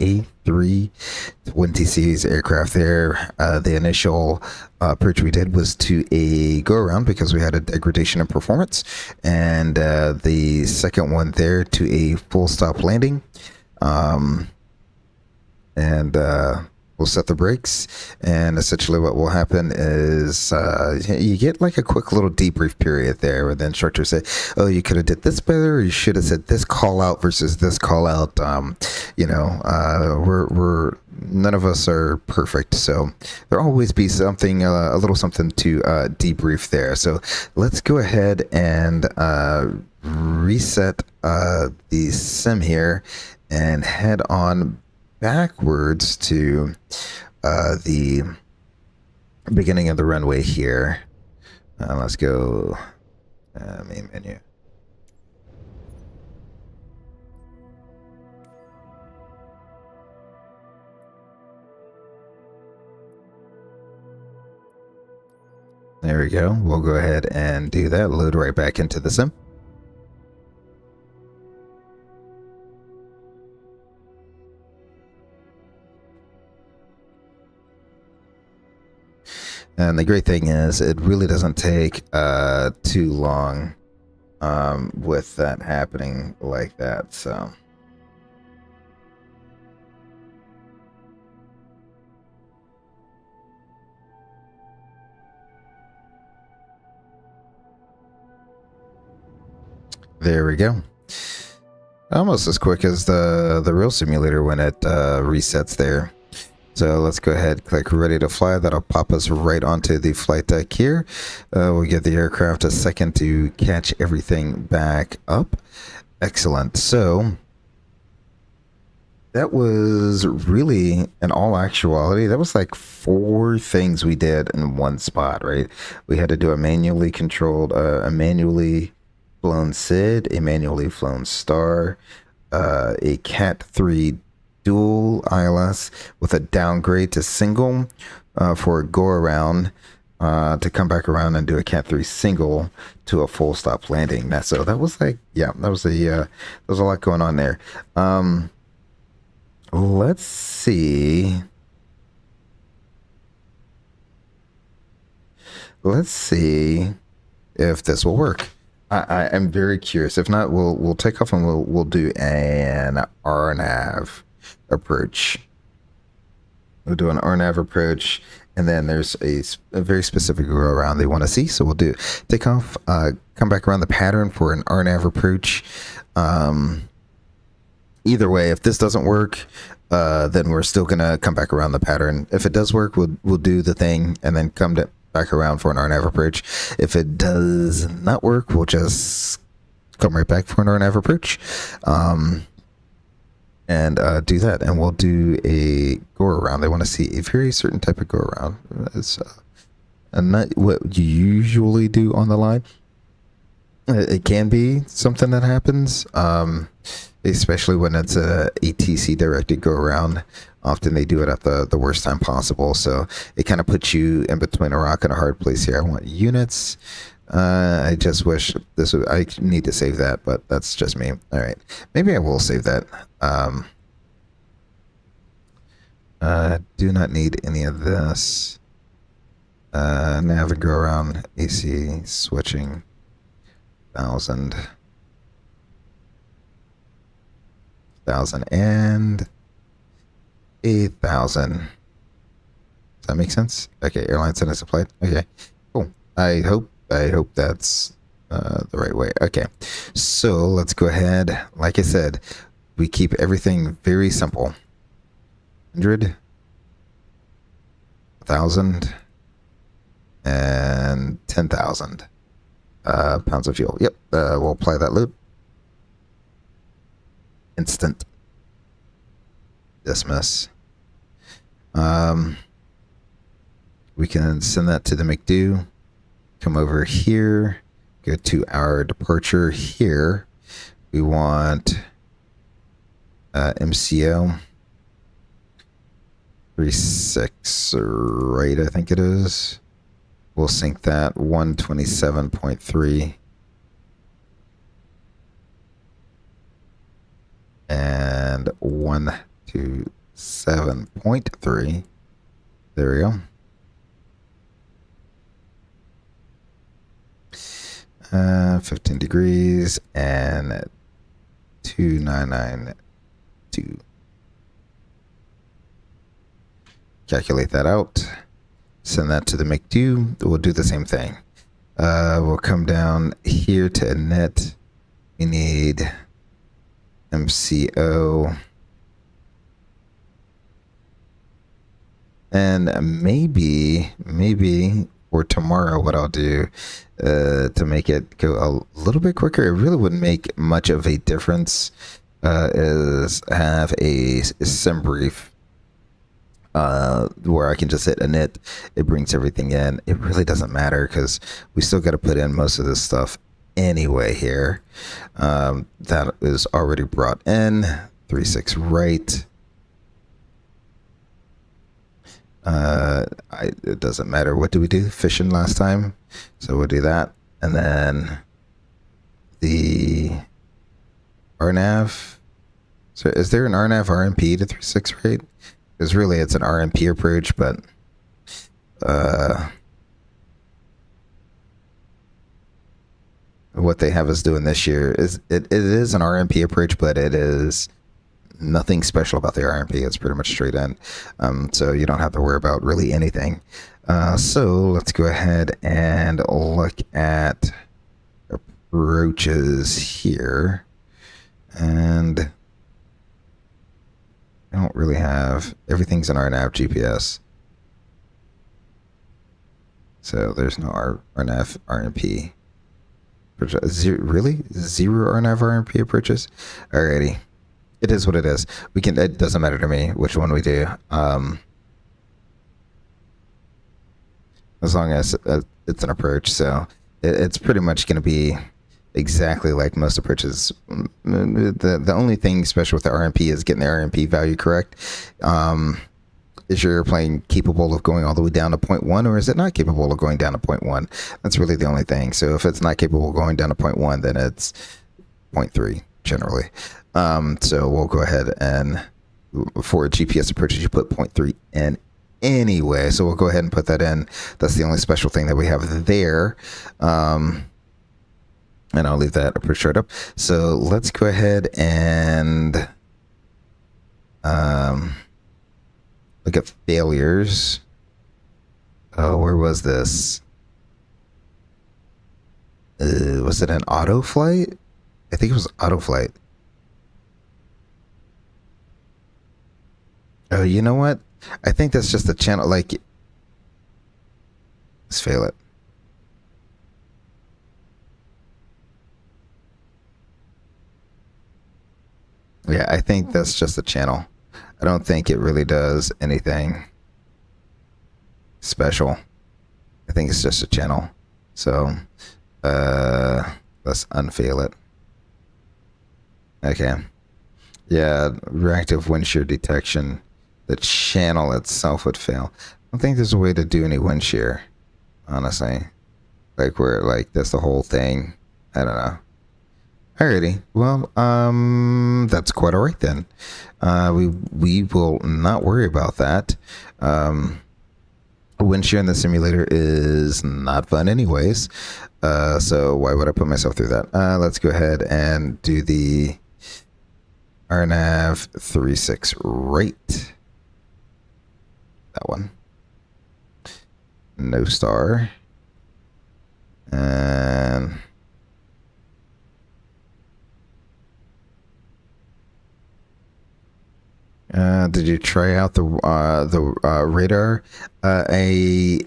A320 series aircraft there. The initial approach we did was to a go around because we had a degradation in performance. And the second one there to a full stop landing. We'll set the brakes, and essentially what will happen is you get like a quick little debrief period there where the instructors say, oh, you could have did this better, or you should have said this call out versus this call out. We're none of us are perfect, so there'll always be something, a little something to debrief there. So let's go ahead and reset the sim here and head on backwards to the beginning of the runway here. Let's go main menu. There we go. We'll go ahead and do that. Load right back into the sim. And the great thing is it really doesn't take too long with that happening like that. So there we go. Almost as quick as the real simulator when it resets there. So let's go ahead, click ready to fly. That'll pop us right onto the flight deck here. We'll give the aircraft a second to catch everything back up. Excellent. So that was really, in all actuality, that was like 4 things we did in one spot, right? We had to do a manually controlled, a manually flown SID, a manually flown STAR, a CATIII dual ILS with a downgrade to single for a go around to come back around and do a CATIII single to a full stop landing. So that was like, yeah, that was a lot going on there. Let's see. Let's see if this will work. I am very curious. If not, we'll take off and we'll do an RNAV approach. We'll do an RNAV approach, and then there's a very specific go around they want to see. So we'll do take off, come back around the pattern for an RNAV approach, either way, if this doesn't work, then we're still gonna come back around the pattern. If it does work, we'll do the thing and then come back around for an RNAV approach. If it does not work, we'll just come right back for an RNAV approach, and do that. And we'll do a go around. They want to see a very certain type of go around. It's not what you usually do on the line. It can be something that happens, especially when it's a ATC directed go around. Often they do it at the worst time possible, so it kind of puts you in between a rock and a hard place here. I want units. I just wish this would, I need to save that, but that's just me. All right, maybe I will save that. Do not need any of this. Nav and go around, AC switching. 1,000 and 8,000. Does that make sense? Okay, airline sentence applied. Okay, cool. I hope that's the right way. Okay, so let's go ahead. Like I said, we keep everything very simple. 100, 1,000, and 10,000. Pounds of fuel. Yep. We'll apply that loop. Instant. Dismiss. We can send that to the McDo. Come over here. Go to our departure here. We want MCO 36, right? I think it is. We'll sync that 127.3 and 127.3. There we go. 15 degrees and 2992. Calculate that out. Send that to the McDo. We'll do the same thing. We'll come down here to init. We need MCO. And maybe for tomorrow, what I'll do to make it go a little bit quicker, it really wouldn't make much of a difference, is have a sim brief where I can just hit init. It brings everything in. It really doesn't matter because we still got to put in most of this stuff anyway here. That is already brought in. 36 right. It doesn't matter. What did we do? Fishing last time. So we'll do that. And then the RNAV. So is there an RNAV RMP to 36 right? Because really it's an RMP approach, but what they have us doing this year is it is an RMP approach, but it is nothing special about the RMP. It's pretty much straight in. So you don't have to worry about really anything. So let's go ahead and look at approaches here. And I don't really have, everything's in RNAV GPS. So there's no RNAV RMP. Really? Zero RNAV RMP approaches? Alrighty. It is what it is. We can, it doesn't matter to me which one we do. As long as it's an approach. So it's pretty much going to be exactly like most approaches. The only thing special with the RMP is getting the RMP value correct. Is your airplane capable of going all the way down to 0.1, or is it not capable of going down to 0.1? That's really the only thing. So if it's not capable of going down to 0.1, then it's 0.3 generally. So we'll go ahead and for GPS approaches, you put 0.3 in anyway. So we'll go ahead and put that in. That's the only special thing that we have there. And I'll leave that approach chart up. So let's go ahead and look at failures. Oh, where was this? Was it an auto flight? I think it was auto flight. Oh, you know what? I think that's just a channel. Like, let's fail it. Yeah, I think that's just a channel. I don't think it really does anything special. I think it's just a channel. So, let's unfail it. Okay. Yeah, reactive wind shear detection. The channel itself would fail. I don't think there's a way to do any wind shear, honestly. Like where like that's the whole thing. I don't know. Alrighty. Well, that's quite alright then. We will not worry about that. Wind shear in the simulator is not fun anyways. So why would I put myself through that? Let's go ahead and do the RNAV 36 rate. That one. No star. And did you try out the radar? I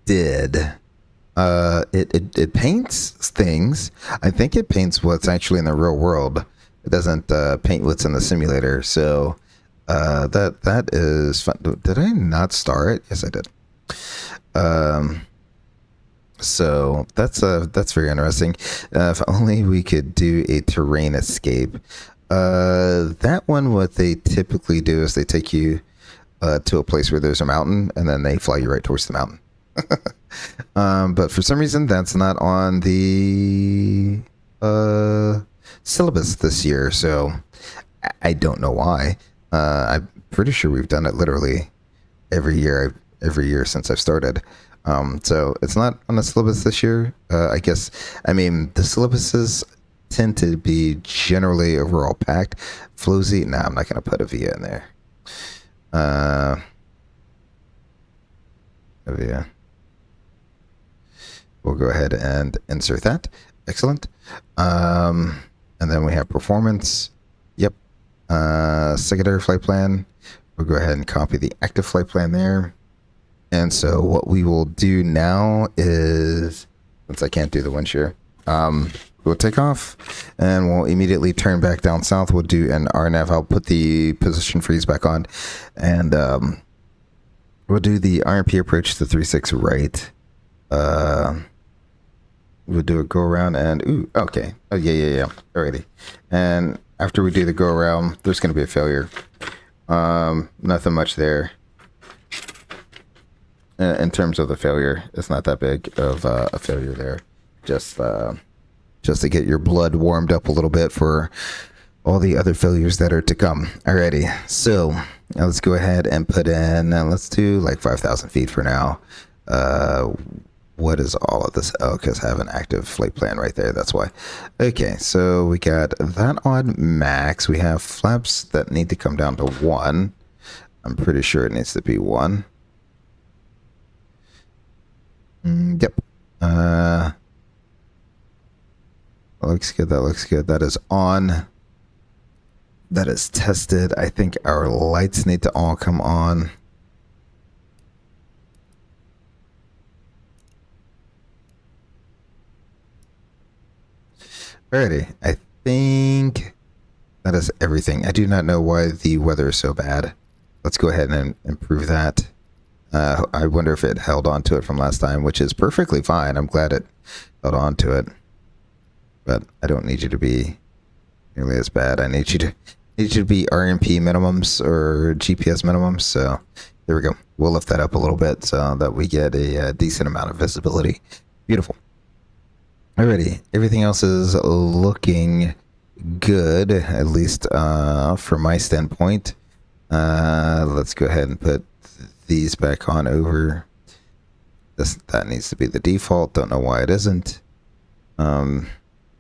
did. It paints things. I think it paints what's actually in the real world. It doesn't paint what's in the simulator. So that is fun. Did I not star it? Yes, I did. So that's very interesting. If only we could do a terrain escape. That one, what they typically do is they take you to a place where there's a mountain, and then they fly you right towards the mountain. But for some reason, that's not on the syllabus this year, so I don't know why. I'm pretty sure we've done it literally every year since I've started. So it's not on the syllabus this year. I guess, I mean, the syllabuses tend to be generally overall packed. Flowsy, nah, I'm not going to put a VIA in there. A VIA. We'll go ahead and insert that. Excellent. And then we have performance. Yep. Secondary flight plan. We'll go ahead and copy the active flight plan there. And so what we will do now is, since I can't do the wind shear, we'll take off and we'll immediately turn back down south. We'll do an RNAV. I'll put the position freeze back on, and we'll do the RMP approach to 36 right. We'll do a go around and ooh, okay. Oh yeah. Alrighty. And after we do the go around, there's going to be a failure. Nothing much there. In terms of the failure, it's not that big of a failure there. Just to get your blood warmed up a little bit for all the other failures that are to come. Alrighty, so now let's go ahead and put in, let's do like 5,000 feet for now. What is all of this? Oh, because I have an active flight plan right there, that's why. Okay, so we got that on max. We have flaps that need to come down to 1. I'm pretty sure it needs to be 1. Yep. That looks good. That looks good. That is on. That is tested. I think our lights need to all come on. Alrighty. I think that is everything. I do not know why the weather is so bad. Let's go ahead and improve that. I wonder if it held on to it from last time, which is perfectly fine. I'm glad it held on to it. But I don't need you to be nearly as bad. I need you to be RMP minimums or GPS minimums. So there we go. We'll lift that up a little bit so that we get a decent amount of visibility. Beautiful. Alrighty. Everything else is looking good, at least from my standpoint. Let's go ahead and put these back on over. That needs to be the default. Don't know why it isn't.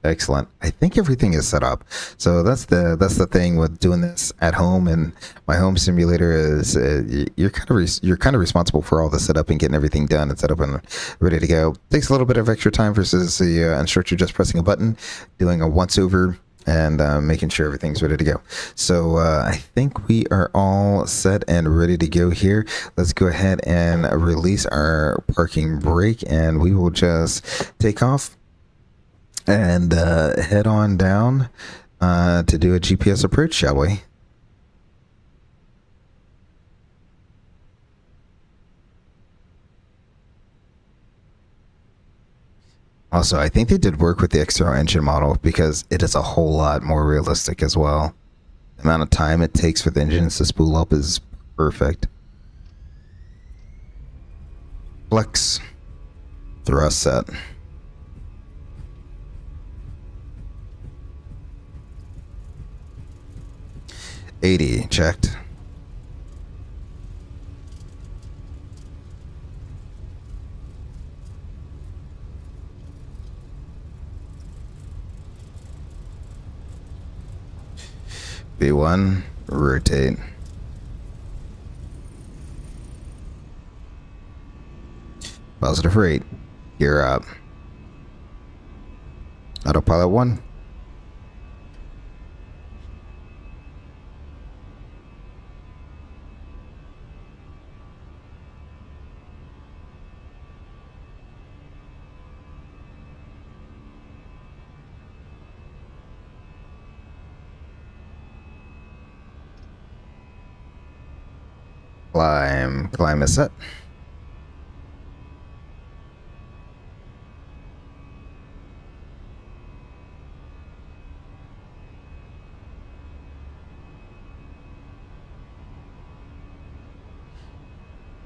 Excellent. I think everything is set up. So that's the thing with doing this at home, and my home simulator is you're kind of responsible for all the setup and getting everything done and set up and ready to go. Takes a little bit of extra time versus the instructor just pressing a button, doing a once over and making sure everything's ready to go. So I think we are all set and ready to go here. Let's go ahead and release our parking brake, and we will just take off and head on down to do a GPS approach, shall we? Also, I think they did work with the external engine model because it is a whole lot more realistic as well. The amount of time it takes for the engines to spool up is perfect. Flex. Thrust set. $80 checked. B1, rotate. Positive rate. Gear up. Autopilot 1. Climb is set.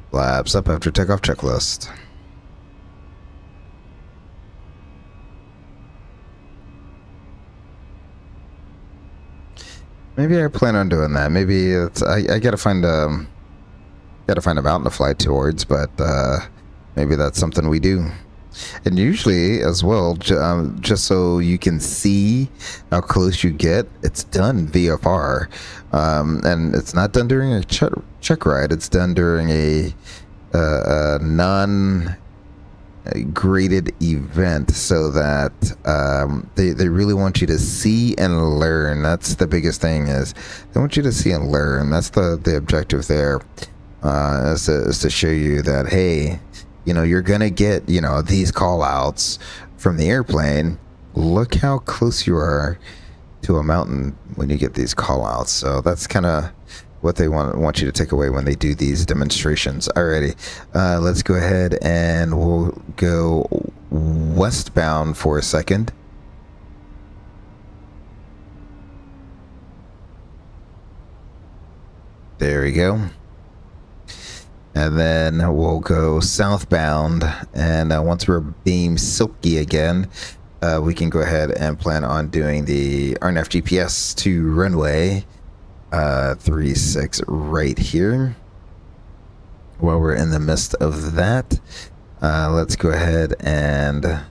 Flaps up after takeoff checklist. Maybe I plan on doing that. Maybe it's I gotta find a mountain to fly towards, but maybe that's something we do. And usually as well, just so you can see how close you get, it's done VFR, and it's not done during a check ride. It's done during a non-graded event, so that they really want you to see and learn. That's the biggest thing, is they want you to see and learn. That's the objective there, is to show you that, hey, you know, you're gonna get, you know, these call outs from the airplane. Look how close you are to a mountain when you get these call outs. So that's kind of what they want you to take away when they do these demonstrations. Alrighty, let's go ahead and we'll go westbound for a second. There we go. And then we'll go southbound, and once we're beam silky again, we can go ahead and plan on doing the RNAV GPS to runway 36 right here. While we're in the midst of that, let's go ahead and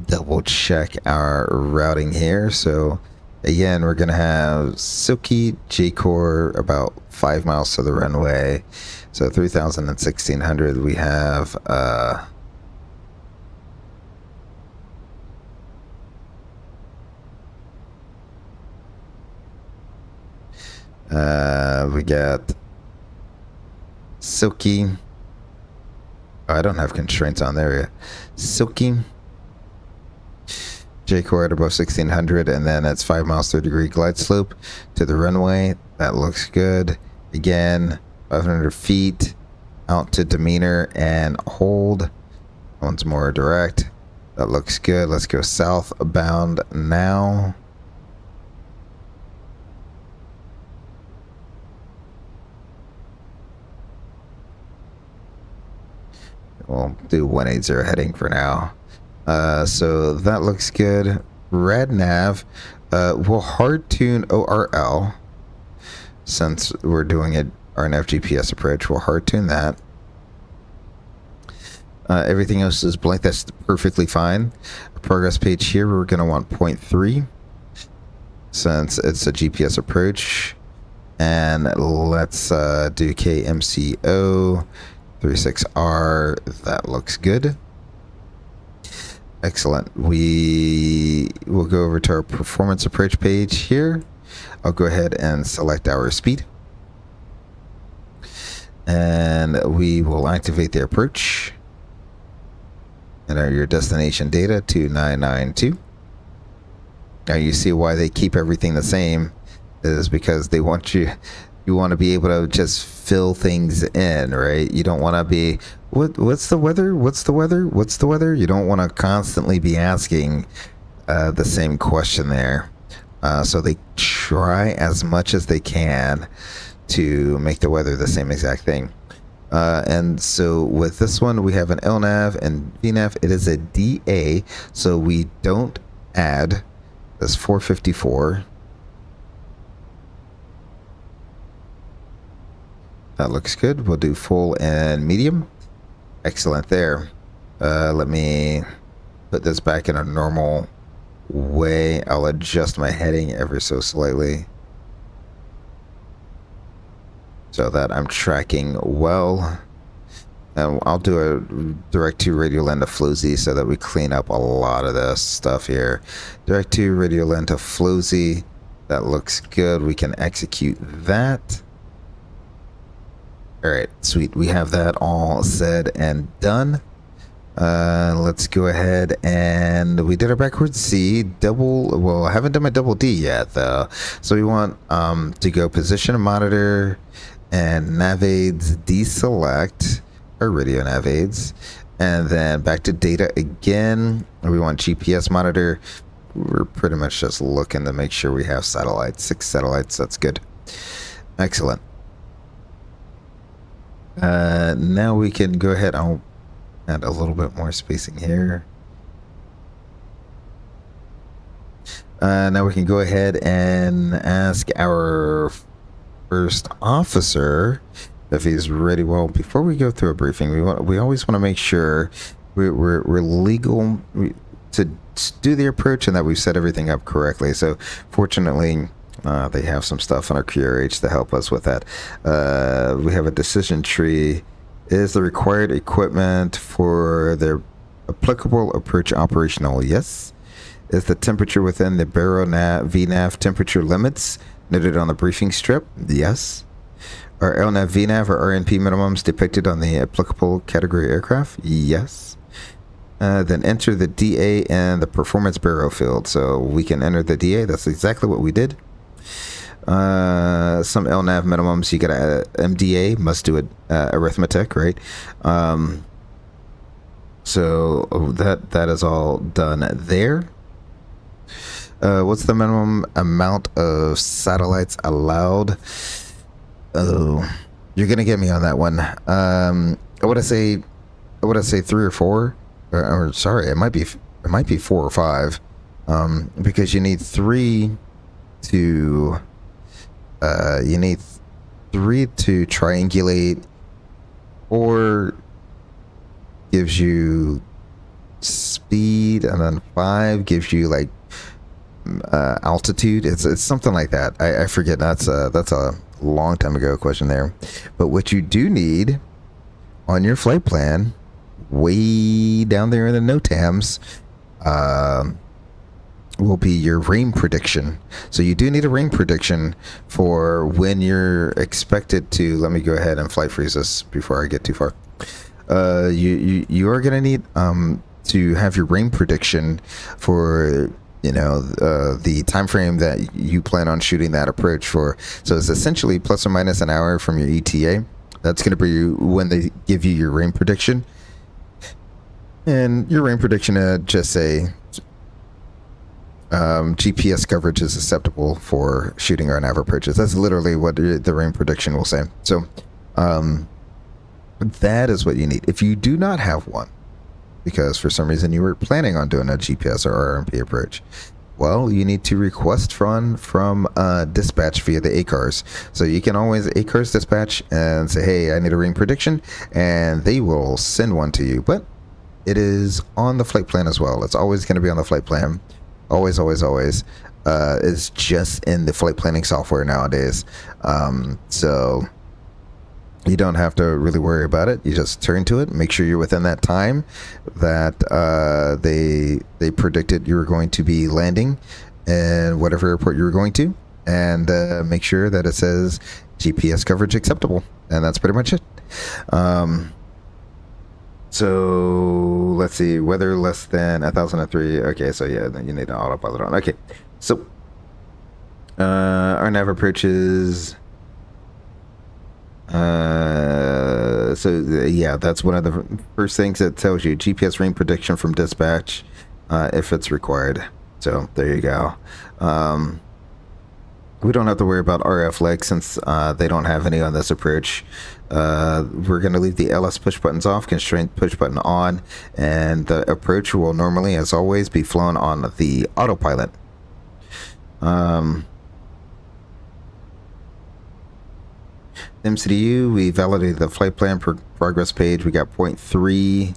double check our routing here. So again, we're gonna have silky J-Core about 5 miles to the runway, so 3,000 and 1,600. We have we got silky. Oh, I don't have constraints on there yet. Silky J-Core at above 1,600, and then it's 5 miles 30-degree glide slope to the runway. That looks good. Again, 500 feet out to demeanor and hold. Once more direct. That looks good. Let's go southbound now. We'll do 180 heading for now. So that looks good. RNAV, we'll hard tune ORL, since we're doing an RNAV GPS approach. We'll hard tune that. Everything else is blank. That's perfectly fine. Progress page here, we're going to want 0.3 since it's a GPS approach. And let's do KMCO 36R. That looks good. Excellent. We will go over to our performance approach page here. I'll go ahead and select our speed. And we will activate the approach. Enter your destination data 2992. Now you see why they keep everything the same is because they want you want to be able to just fill things in, right? You don't want to be what's the weather? What's the weather? What's the weather? You don't want to constantly be asking the same question there. So they try as much as they can to make the weather the same exact thing. And so with this one, we have an LNAV and VNAV. It is a DA, so we don't add this 454. That looks good. We'll do full and medium. Excellent there. Let me put this back in a normal way. I'll adjust my heading ever so slightly so that I'm tracking well. And I'll do a direct to radial length of FLOZ so that we clean up a lot of this stuff here. Direct to radial length of FLOZ. That looks good. We can execute that. All right, sweet. We have that all said and done. Let's go ahead and we did our backwards C double. Well, I haven't done my double D yet though. So we want to go position and monitor and nav aids deselect our radio nav aids, and then back to data again. We want GPS monitor. We're pretty much just looking to make sure we have satellites, 6 satellites. That's good. Excellent. Now we can go ahead. I'll add a little bit more spacing here. Now we can go ahead and ask our first officer if he's ready. Well, before we go through a briefing, we always want to make sure we're legal to do the approach and that we've set everything up correctly. So fortunately, they have some stuff on our QRH to help us with that. We have a decision tree. Is the required equipment for their applicable approach operational? Yes. Is the temperature within the Barrow VNAV temperature limits noted on the briefing strip? Yes. Are LNAV VNAV or RNP minimums depicted on the applicable category aircraft? Yes. Then enter the DA and the performance Barrow field. So we can enter the DA. That's exactly what we did. Some LNAV minimums, you gotta MDA must do it arithmetic, right? So that is all done there. What's the minimum amount of satellites allowed? Oh, you're gonna get me on that one. I would say 3 or 4, or sorry, it might be 4 or 5, because you need 3 to triangulate, or gives you speed, and then 5 gives you like altitude. It's something like that. I forget. That's a long time ago question there. But what you do need on your flight plan, way down there in the NOTAMs, will be your rain prediction. So you do need a rain prediction for when you're expected to. Let me go ahead and flight freeze this before I get too far. You are gonna need to have your rain prediction for the time frame that you plan on shooting that approach for. So it's essentially plus or minus an hour from your ETA. That's going to be when they give you your rain prediction. And your rain prediction just say GPS coverage is acceptable for shooting RNAV approaches. That's literally what the rain prediction will say. So that is what you need. If you do not have one, because for some reason you were planning on doing a GPS or RMP approach, well, you need to request from dispatch via the ACARS. So you can always ACARS dispatch and say, hey, I need a rain prediction, and they will send one to you. But it is on the flight plan as well. It's always going to be on the flight plan. Always, always, always. It's just in the flight planning software nowadays. So You don't have to really worry about it. You just turn to it, make sure you're within that time that they predicted you were going to be landing in whatever airport you were going to, and make sure that it says GPS coverage acceptable, and that's pretty much it. So let's see, weather less than 1,003. Okay, so yeah, then you need an autopilot on. Okay, so RNAV approaches. Yeah, that's one of the first things that tells you GPS range prediction from dispatch, if it's required. So there you go. We don't have to worry about RF legs since they don't have any on this approach. We're going to leave the LS push buttons off, constraint push button on, and the approach will normally, as always, be flown on the autopilot. MCDU, we validated the flight plan progress page. We got 0.3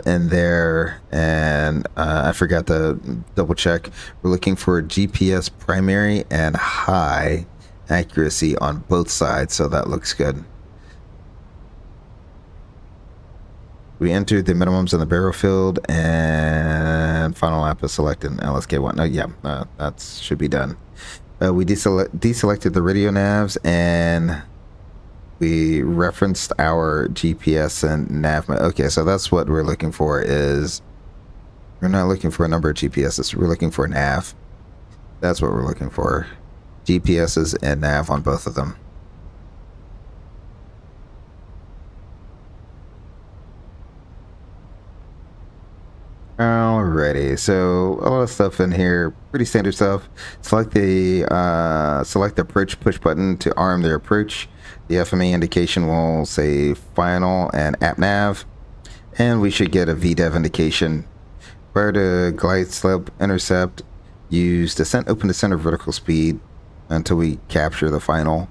in there, and I forgot to double check. We're looking for GPS primary and high accuracy on both sides, so that looks good. We entered the minimums in the barrel field, and final lap is selected in LSK1. That should be done. We deselected the radio navs, and we referenced our GPS and nav. Okay, so that's what we're looking for. Is we're not looking for a number of GPSs. We're looking for a nav. That's what we're looking for. GPSs and nav on both of them. Alrighty, so a lot of stuff in here, pretty standard stuff. Select the approach push button to arm the approach. The FMA indication will say final and app nav, and we should get a VDEV indication. Prior to glide slope intercept, use descent open descent or vertical speed until we capture the final.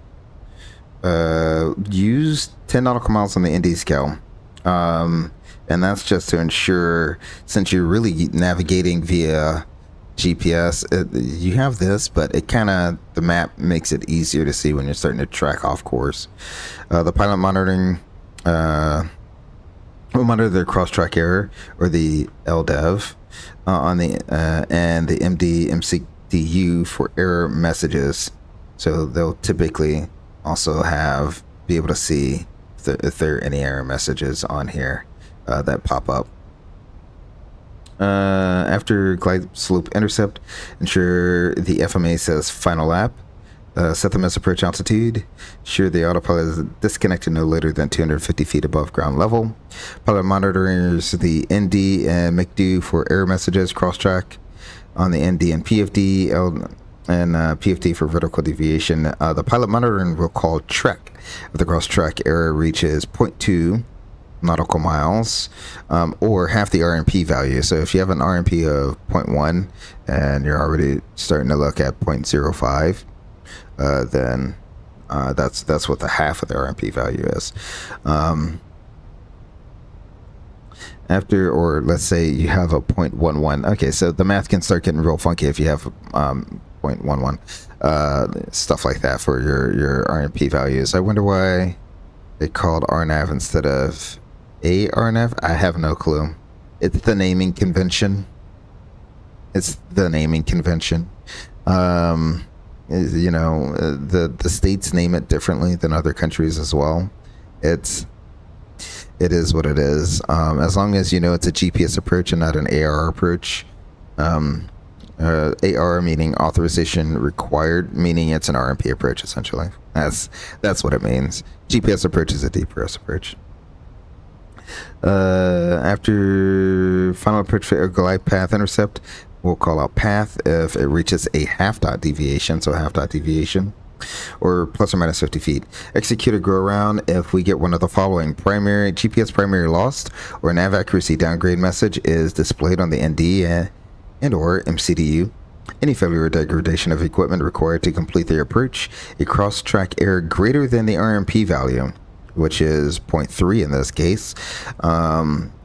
Use 10 nautical miles on the ND scale. And that's just to ensure, since you're really navigating via GPS, you have this, but the map makes it easier to see when you're starting to track off course. The pilot monitoring will monitor the cross-track error, or the LDEV, on the and the MD MCDU for error messages. So they'll typically also be able to see if there are any error messages on here that pop up. After glide slope intercept, ensure the FMA says final lap. Set them as approach altitude. Ensure the autopilot is disconnected no later than 250 feet above ground level. Pilot monitors the ND and MCDU for error messages, cross-track on the ND and PFD, and PFD for vertical deviation. The pilot monitoring will call TREC if the cross-track error reaches 0.2 nautical miles, or half the RMP value. So if you have an RMP of 0.1 and you're already starting to look at 0.05, then that's what the half of the RMP value is. After, or let's say you have a 0.11. Okay, so the math can start getting real funky if you have 0.11, stuff like that for your RMP values. I wonder why they called RNAV instead of a RNAV. I have no clue. It's the naming convention. You know, the states name it differently than other countries as well. It is what it is. As long as you know it's a GPS approach and not an AR approach. AR meaning authorization required, meaning it's an RMP approach essentially. That's what it means. GPS approach is a DPRS approach. After final approach for glide path intercept, we'll call out path if it reaches a half dot deviation, so half dot deviation, or plus or minus 50 feet. Execute a go around if we get one of the following: primary GPS primary lost, or nav accuracy downgrade message is displayed on the ND and or MCDU. Any failure or degradation of equipment required to complete the approach. A cross-track error greater than the RMP value, which is 0.3 in this case.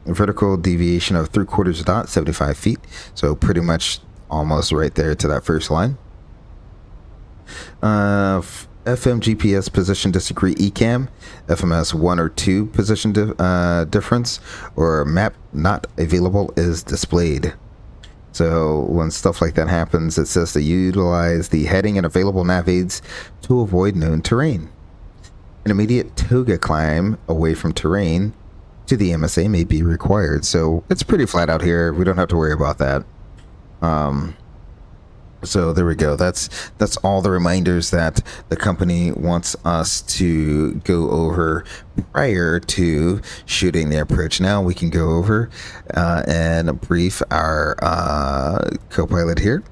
Vertical deviation of 3/4 dot, 75 feet. So pretty much almost right there to that first line. FM GPS position disagree ECAM, FMS 1 or 2 position difference, or map not available is displayed. So when stuff like that happens, it says to utilize the heading and available nav aids to avoid known terrain. An immediate toga climb away from terrain to the MSA may be required. So it's pretty flat out here. We don't have to worry about that. So there we go. That's all the reminders that the company wants us to go over prior to shooting the approach. Now we can go over and brief our co-pilot here.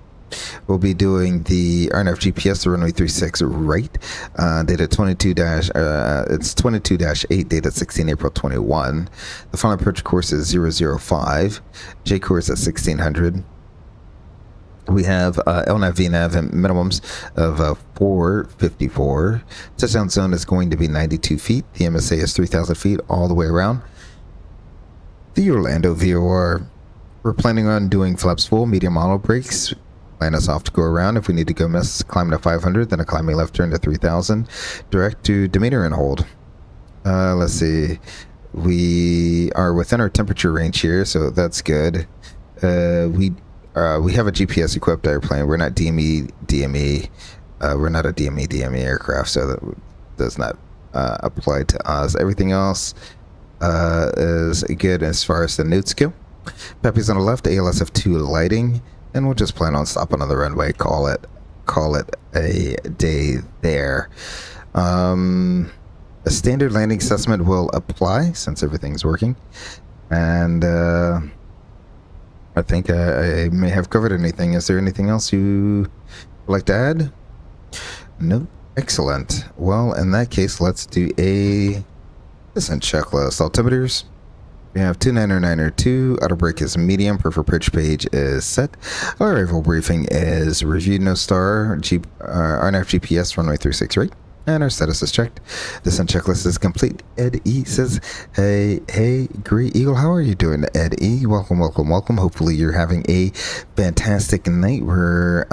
We'll be doing the RNAV GPS to runway 36 right. Data 22 it's 22-8, data 16 April 21. The final approach course is 005. J course at 1600. We have LNAV, VNAV, and minimums of 454. Touchdown zone is going to be 92 feet. The MSA is 3,000 feet all the way around. The Orlando VOR, we're planning on doing flaps full, medium auto brakes. Land us off to go around. If we need to go miss, climb to 500, then a climbing left turn to 3,000. Direct to demeanor and hold. Let's see. We are within our temperature range here, so that's good. We have a GPS equipped airplane. We're not DME. We're not a DME aircraft, so that does not apply to us. Everything else is good as far as the notes go. Pepe's on the left, ALSF2 lighting, and we'll just plan on stopping on the runway. Call it a day there. A standard landing assessment will apply since everything's working, and I think I may have covered anything. Is there anything else you would like to add? No? Excellent. Well, in that case, let's do a descent checklist. Altimeters. We have 29902. Auto brake is medium. Preferred approach page is set. Our arrival briefing is reviewed. No star. RNAV GPS runway 36 right. And our status is checked. Descent checklist is complete. Ed E says, hey, Grey Eagle, how are you doing? Ed E, welcome. Hopefully you're having a fantastic night. We're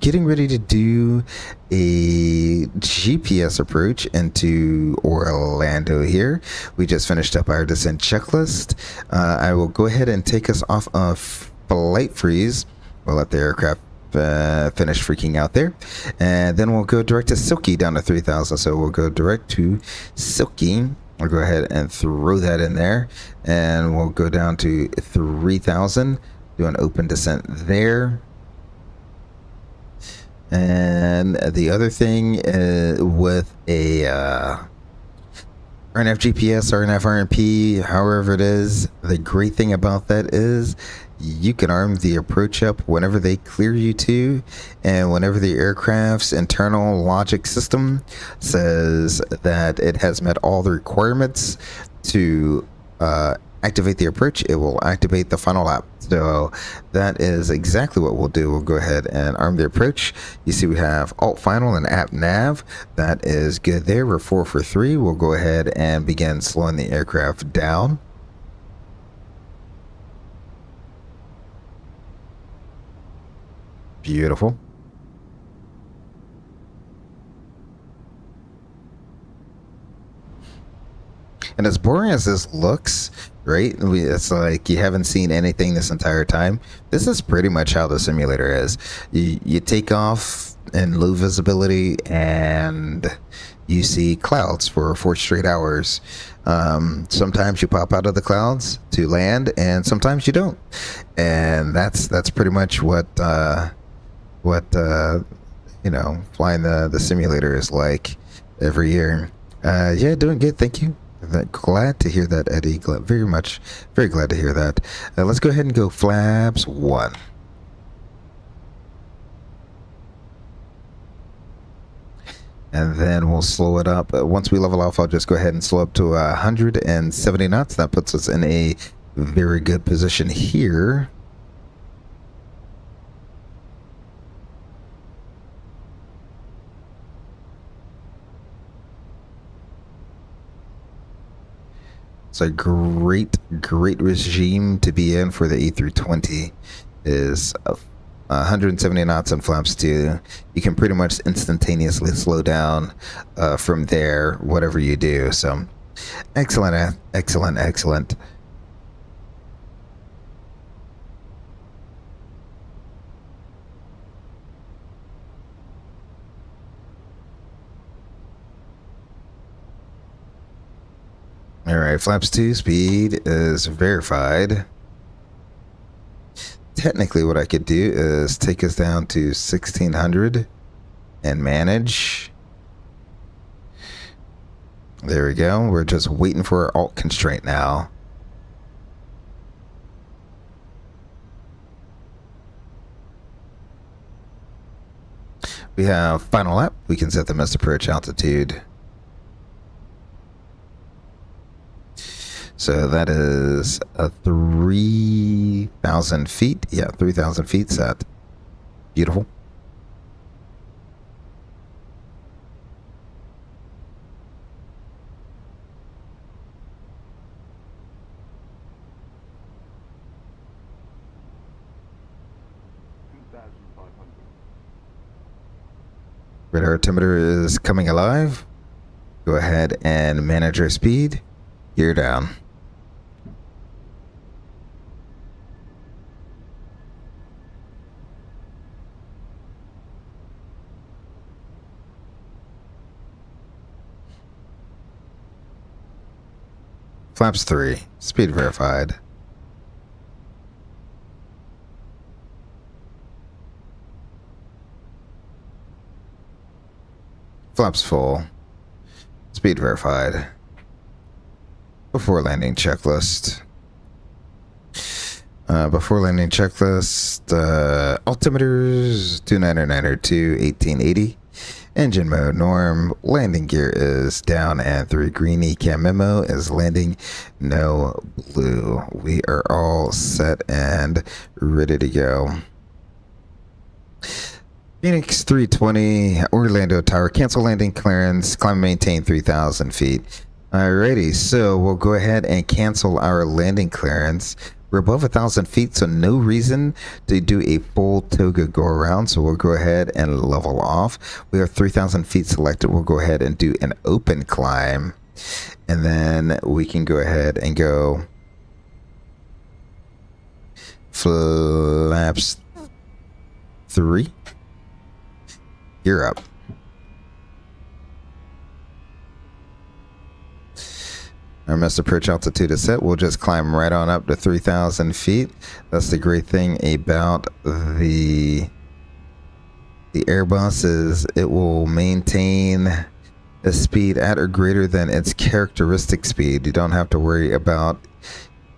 getting ready to do a GPS approach into Orlando here. We just finished up our descent checklist. I will go ahead and take us off of flight freeze. We'll let the aircraft finish freaking out there, and then we'll go direct to Silky down to 3,000. So we'll go direct to Silky. I'll go ahead and throw that in there, and we'll go down to 3,000, do an open descent there. And the other thing with a RNAV GPS, RNAV RNP, however it is, the great thing about that is you can arm the approach up whenever they clear you to, and whenever the aircraft's internal logic system says that it has met all the requirements to activate the approach, it will activate the final lap. So that is exactly what we'll do. We'll go ahead and arm the approach. You see we have alt final and app nav. That is good there. We're 4 for 3. We'll go ahead and begin slowing the aircraft down. Beautiful. And as boring as this looks, right? It's like you haven't seen anything this entire time. This is pretty much how the simulator is. You take off in low visibility and you see clouds for 4 straight hours. Sometimes you pop out of the clouds to land, and sometimes you don't. And that's pretty much what you know, flying the simulator is like every year. Yeah, doing good, thank you. Glad to hear that, Eddie. Very glad to hear that. Let's go ahead and go flaps 1. And then we'll slow it up. Once we level off, I'll just go ahead and slow up to 170 knots. That puts us in a very good position here. It's a great regime to be in for the A320. Is 170 knots on flaps 2. You can pretty much instantaneously slow down from there, whatever you do. So excellent, excellent, excellent. All right, flaps 2 speed is verified. Technically, what I could do is take us down to 1600 and manage. There we go. We're just waiting for our alt constraint now. We have final lap. We can set the missed approach altitude. So that is a 3,000 feet. Yeah, 3,000 feet set. Beautiful. Radar altimeter is coming alive. Go ahead and manage our speed. Gear down. Flaps 3. Speed verified. Flaps full. Speed verified. Before landing checklist. Before landing checklist. Altimeters 29902 1880. Engine mode norm. Landing gear is down and 3 green. ECAM memo is landing no blue. We are all set and ready to go. Fenix 320 Orlando Tower. Cancel landing clearance. Climb and maintain 3,000 feet. Alrighty, so we'll go ahead and cancel our landing clearance. We're above 1,000 feet, so no reason to do a full toga go around. So we'll go ahead and level off. We have 3,000 feet selected. We'll go ahead and do an open climb. And then we can go ahead and go flaps 3. Gear up. Our missed approach altitude is set. We'll just climb right on up to 3,000 feet. That's the great thing about the Airbus is it will maintain a speed at or greater than its characteristic speed. You don't have to worry about,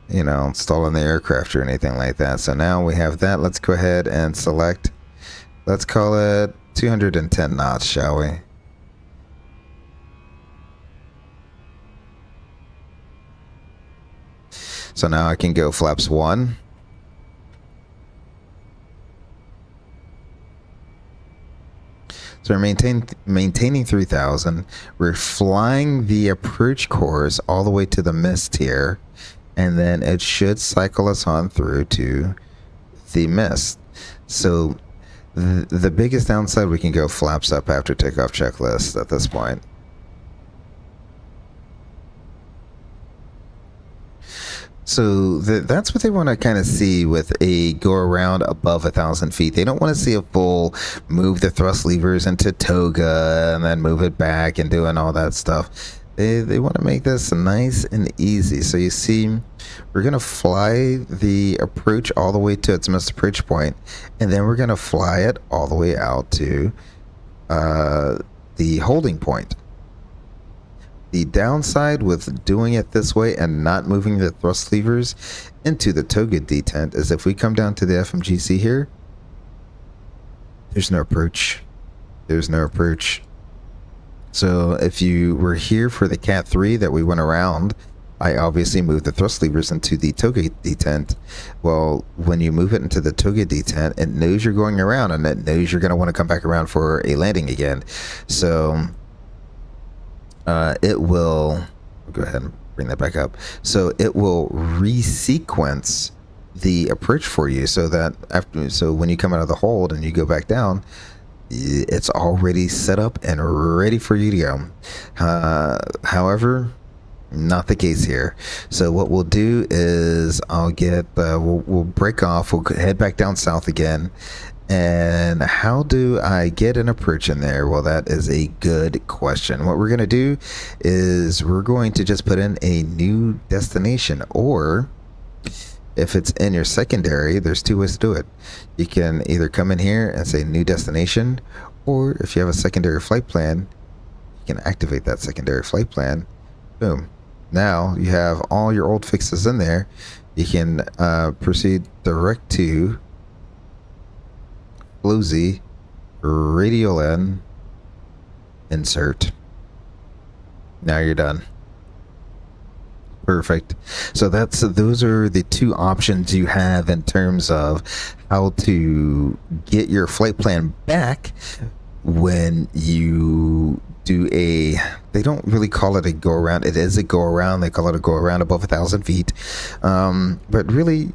you know, stalling the aircraft or anything like that. So now we have that. Let's go ahead and select, let's call it 210 knots, shall we? So now I can go flaps 1. So we're maintaining 3,000. We're flying the approach course all the way to the mist here. And then it should cycle us on through to the mist. So the biggest downside, we can go flaps up after takeoff checklist at this point. So that's what they want to kind of see with a go around above 1,000 feet. They don't want to see a full move the thrust levers into toga and then move it back and doing all that stuff. They want to make this nice and easy. So you see, we're going to fly the approach all the way to its missed approach point, and then we're going to fly it all the way out to the holding point. The downside with doing it this way and not moving the thrust levers into the toga detent is if we come down to the FMGC here, there's no approach. There's no approach. So if you were here for the CATIII that we went around, I obviously moved the thrust levers into the toga detent. Well, when you move it into the toga detent, it knows you're going around and it knows you're going to want to come back around for a landing again. So it will go ahead and bring that back up. So it will resequence the approach for you, so that so when you come out of the hold and you go back down, it's already set up and ready for you to go. However, not the case here. So what we'll do is I'll get we'll break off. We'll head back down south again. And how do I get an approach in there? Well, that is a good question. What we're going to do is we're going to just put in a new destination, or if it's in your secondary, there's two ways to do it. You can either come in here and say new destination, or if you have a secondary flight plan, you can activate that secondary flight plan. Boom. Now you have all your old fixes in there. You can proceed direct to Floozy, radial N, insert. Now you're done. Perfect. So those are the two options you have in terms of how to get your flight plan back when you do they don't really call it a go around. It is a go around. They call it a go around above 1,000 feet. But really,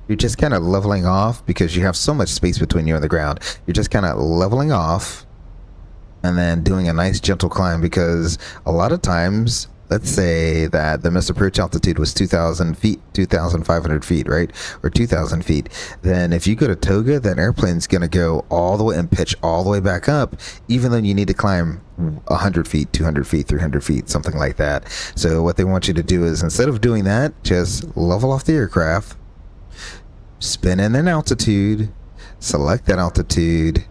you're just kind of leveling off because you have so much space between you and the ground. You're just kind of leveling off and then doing a nice gentle climb, because a lot of times, let's say that the missed approach altitude was 2,000 feet, 2,500 feet, right? Or 2,000 feet. Then if you go to Toga, that airplane's going to go all the way and pitch all the way back up, even though you need to climb 100 feet, 200 feet, 300 feet, something like that. So what they want you to do is, instead of doing that, just level off the aircraft, spin in an altitude, select that altitude,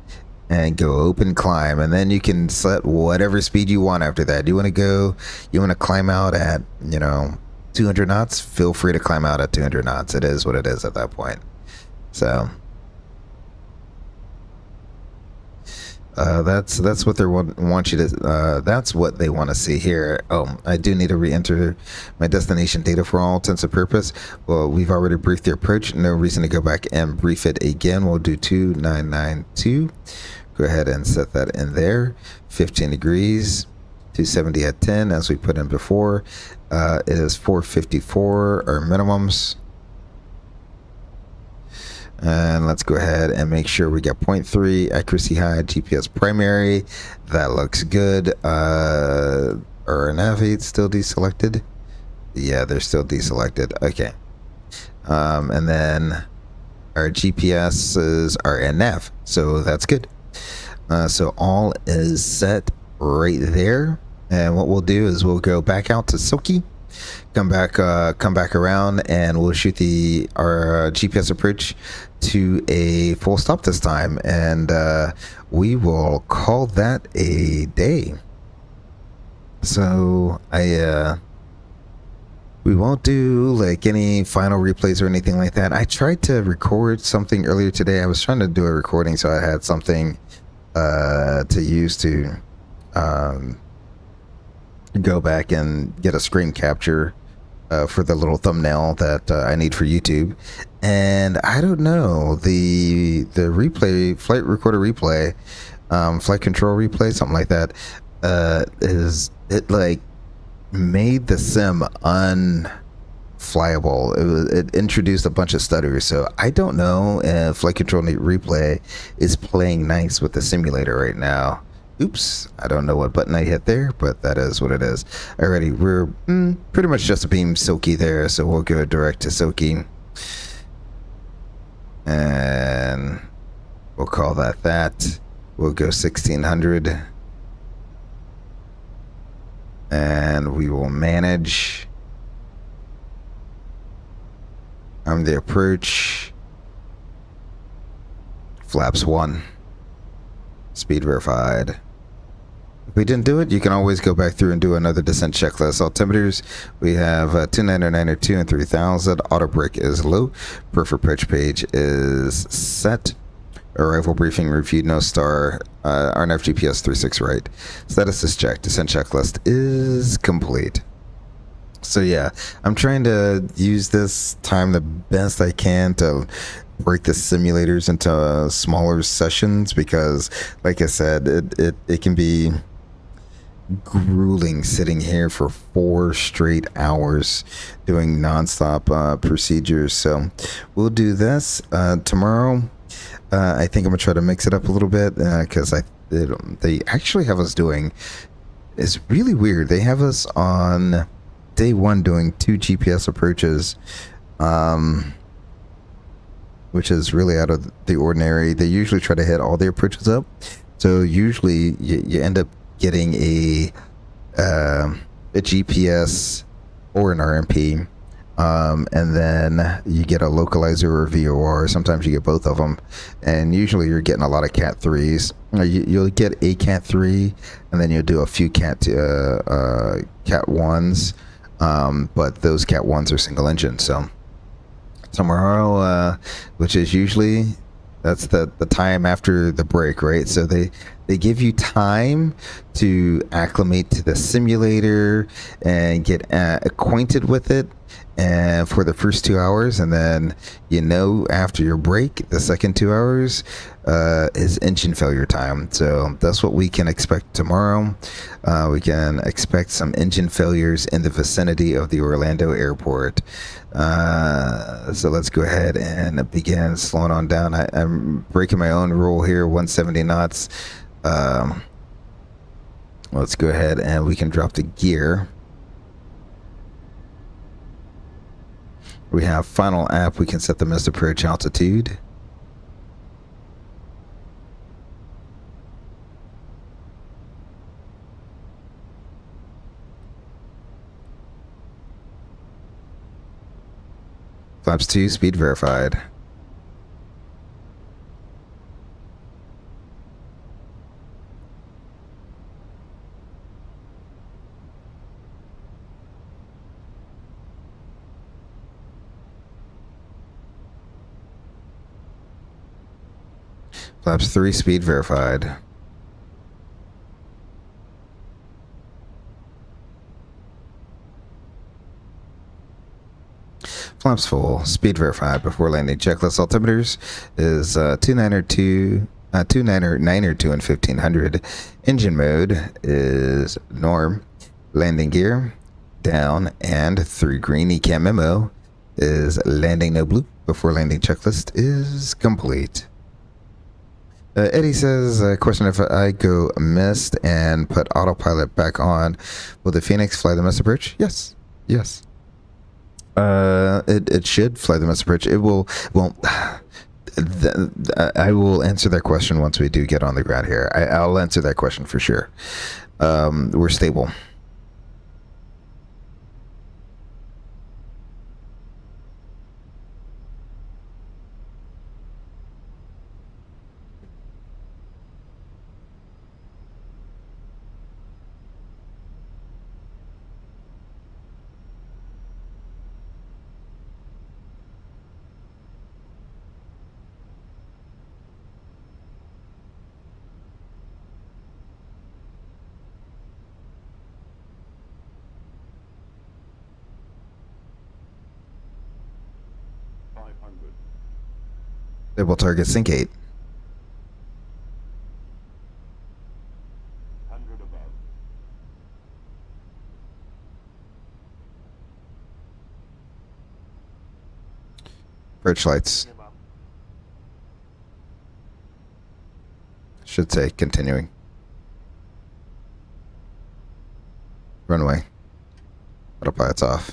and go open climb, and then you can set whatever speed you want after that. You want to climb out at 200 knots, feel free to climb out at 200 knots. It is what it is at that point. So that's what they want you to that's what they want to see here. Oh, I do need to re-enter my destination data for all intents and purpose. Well, we've already briefed the approach, no reason to go back and brief it again. We'll do 2992. Go ahead and set that in there. 15 degrees, 270 at 10, as we put in before. It is 454 our minimums. And let's go ahead and make sure we get 0.3 accuracy high, GPS primary. That looks good. RNAV still deselected. Yeah, they're still deselected. Okay. And then our GPS is RNAV, so that's good. So all is set right there. And what we'll do is we'll go back out to Silky, come back around, and we'll shoot our GPS approach to a full stop this time, and we will call that a day. So we won't do like any final replays or anything like that. I tried to record something earlier today. I was trying to do a recording so I had something to use to go back and get a screen capture for the little thumbnail that I need for YouTube. And I don't know, the replay, flight recorder replay, flight control replay, something like that, it made the sim unflyable. It introduced a bunch of stutters. So I don't know if flight control replay is playing nice with the simulator right now. Oops, I don't know what button I hit there, but that is what it is. Alrighty, we're pretty much just a beam Silky there, so we'll go direct to Silky. And we'll call that. We'll go 1600. And we will manage. The approach. Flaps 1. Speed verified. If we didn't do it, you can always go back through and do another descent checklist. Altimeters, we have 2992 and 3000. Auto brake is low. Preferred approach page is set. Arrival briefing reviewed, no star. RNAV GPS 36 right. Status is checked. Descent checklist is complete. So yeah, I'm trying to use this time the best I can to break the simulators into smaller sessions, because like I said, it can be grueling sitting here for 4 straight hours doing nonstop procedures. So we'll do this tomorrow. I think I'm gonna try to mix it up a little bit because they actually have us doing, it's really weird. They have us on day 1 doing 2 GPS approaches, which is really out of the ordinary. They usually try to hit all the approaches up, so usually you end up getting a GPS or an RMP, and then you get a localizer or VOR. Sometimes you get both of them, and usually you're getting a lot of Cat 3s. You'll get a Cat 3, and then you'll do a few Cat 1s, but those Cat 1s are single engine. So tomorrow, which is usually, that's the time after the break, right? So they give you time to acclimate to the simulator and get acquainted with it, and for the first 2 hours, and then after your break, the second 2 hours is engine failure time. So that's what we can expect tomorrow. We can expect some engine failures in the vicinity of the Orlando airport. So let's go ahead and begin slowing on down. I'm breaking my own rule here, 170 knots. Let's go ahead and we can drop the gear. We have final app. We can set the missed approach altitude. Flaps 2, speed verified. Flaps 3, speed verified. Flaps full, speed verified before landing. Checklist altimeters is 292 and 1500. Engine mode is norm. Landing gear down, and 3 green. ECAM memo is landing no blue. Before landing checklist is complete. Eddie says, question, if I go missed and put autopilot back on, will the Phoenix fly the missed approach? Yes. Yes. It should fly the missed approach. It will, well, I will answer that question once we do get on the ground here. I'll answer that question for sure. We're stable. Stable target sync 8. 100 above. Approach lights. Should say continuing. Runway. Autopilot's off.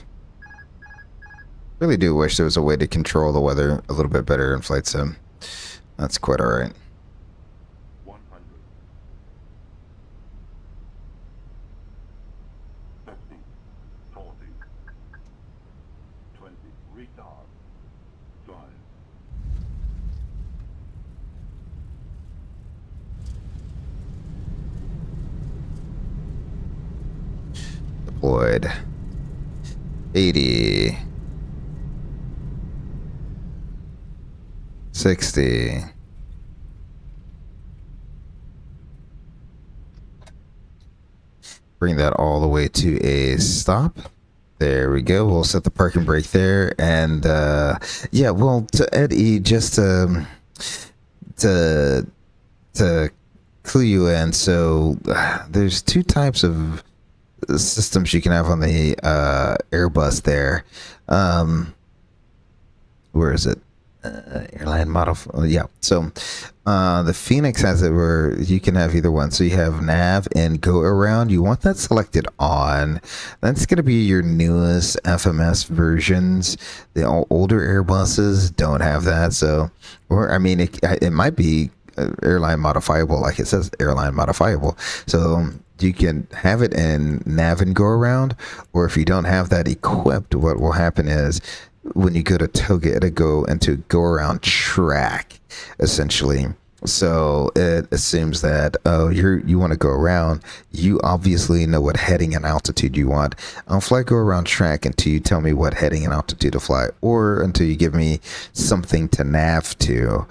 Really do wish there was a way to control the weather a little bit better in Flight Sim. That's quite alright. 100. 50. 40. 20. Retard. 5. Deployed. 80. 60. Bring that all the way to a stop. There we go. We'll set the parking brake there. And yeah, well, to Eddie, just to clue you in. So there's two types of systems you can have on the Airbus there. Where is it? Airline model. Yeah. So the Fenix has it where you can have either one. So you have nav and go around. You want that selected on. That's going to be your newest FMS versions. The older Airbuses don't have that. So, or I mean, it might be airline modifiable, like it says airline modifiable. So you can have it in nav and go around, or if you don't have that equipped, what will happen is when you go to toga, it'll go into go around track essentially. So it assumes that, oh, you want to go around. You obviously know what heading and altitude you want. I'll fly go around track until you tell me what heading and altitude to fly, or until you give me something to nav to.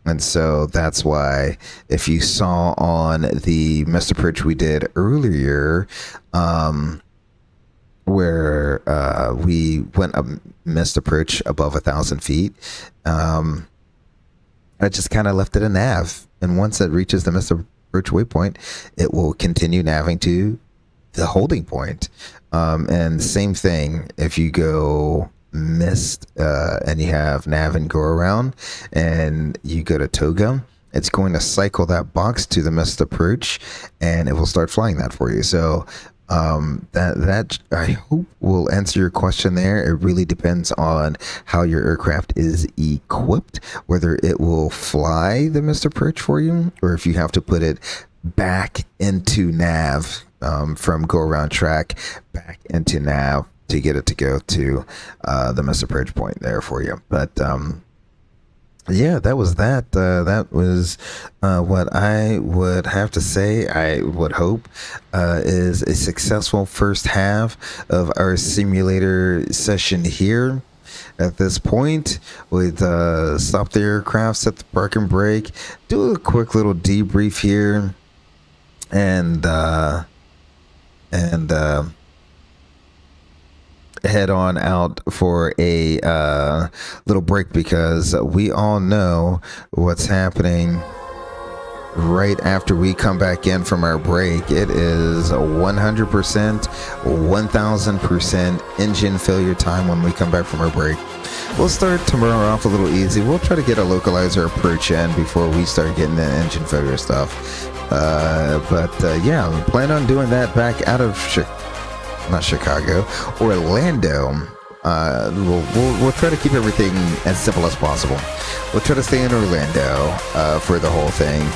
And so that's why if you saw on the missed approach we did earlier, where we went a missed approach above 1,000 feet, I just kind of left it a nav. And once it reaches the missed approach waypoint, it will continue naving to the holding point. And same thing if you go missed and you have nav and go around and you go to toga, it's going to cycle that box to the missed approach and it will start flying that for you. So that I hope will answer your question there. It really depends on how your aircraft is equipped, whether it will fly the missed approach for you, or if you have to put it back into nav, from go around track back into nav to get it to go to the missed approach point there for you. But yeah, that was that. That was what I would have to say. I would hope is a successful first half of our simulator session here. At this point, with stop the aircraft, set the park and brake, do a quick little debrief here, and head on out for a little break, because we all know what's happening right after we come back in from our break. It is 100%, 1000% engine failure time when we come back from our break. We'll start tomorrow off a little easy. We'll try to get a localizer approach in before we start getting the engine failure stuff. But yeah, plan on doing that back out of not Chicago, Orlando. We'll try to keep everything as simple as possible. We'll try to stay in Orlando for the whole thing,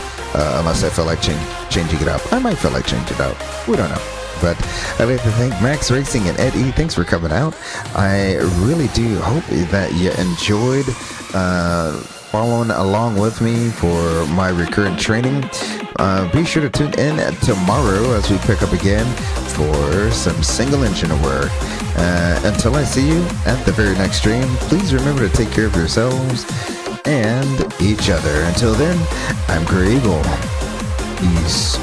unless I feel like changing it up. I might feel like changing it up. We don't know. But I'd like to thank Max Racing and Ed E. Thanks for coming out. I really do hope that you enjoyed following along with me for my recurrent training. Be sure to tune in tomorrow as we pick up again for some single engine work. Until I see you at the very next stream, please remember to take care of yourselves and each other. Until then, I'm Grey Eagle. Peace.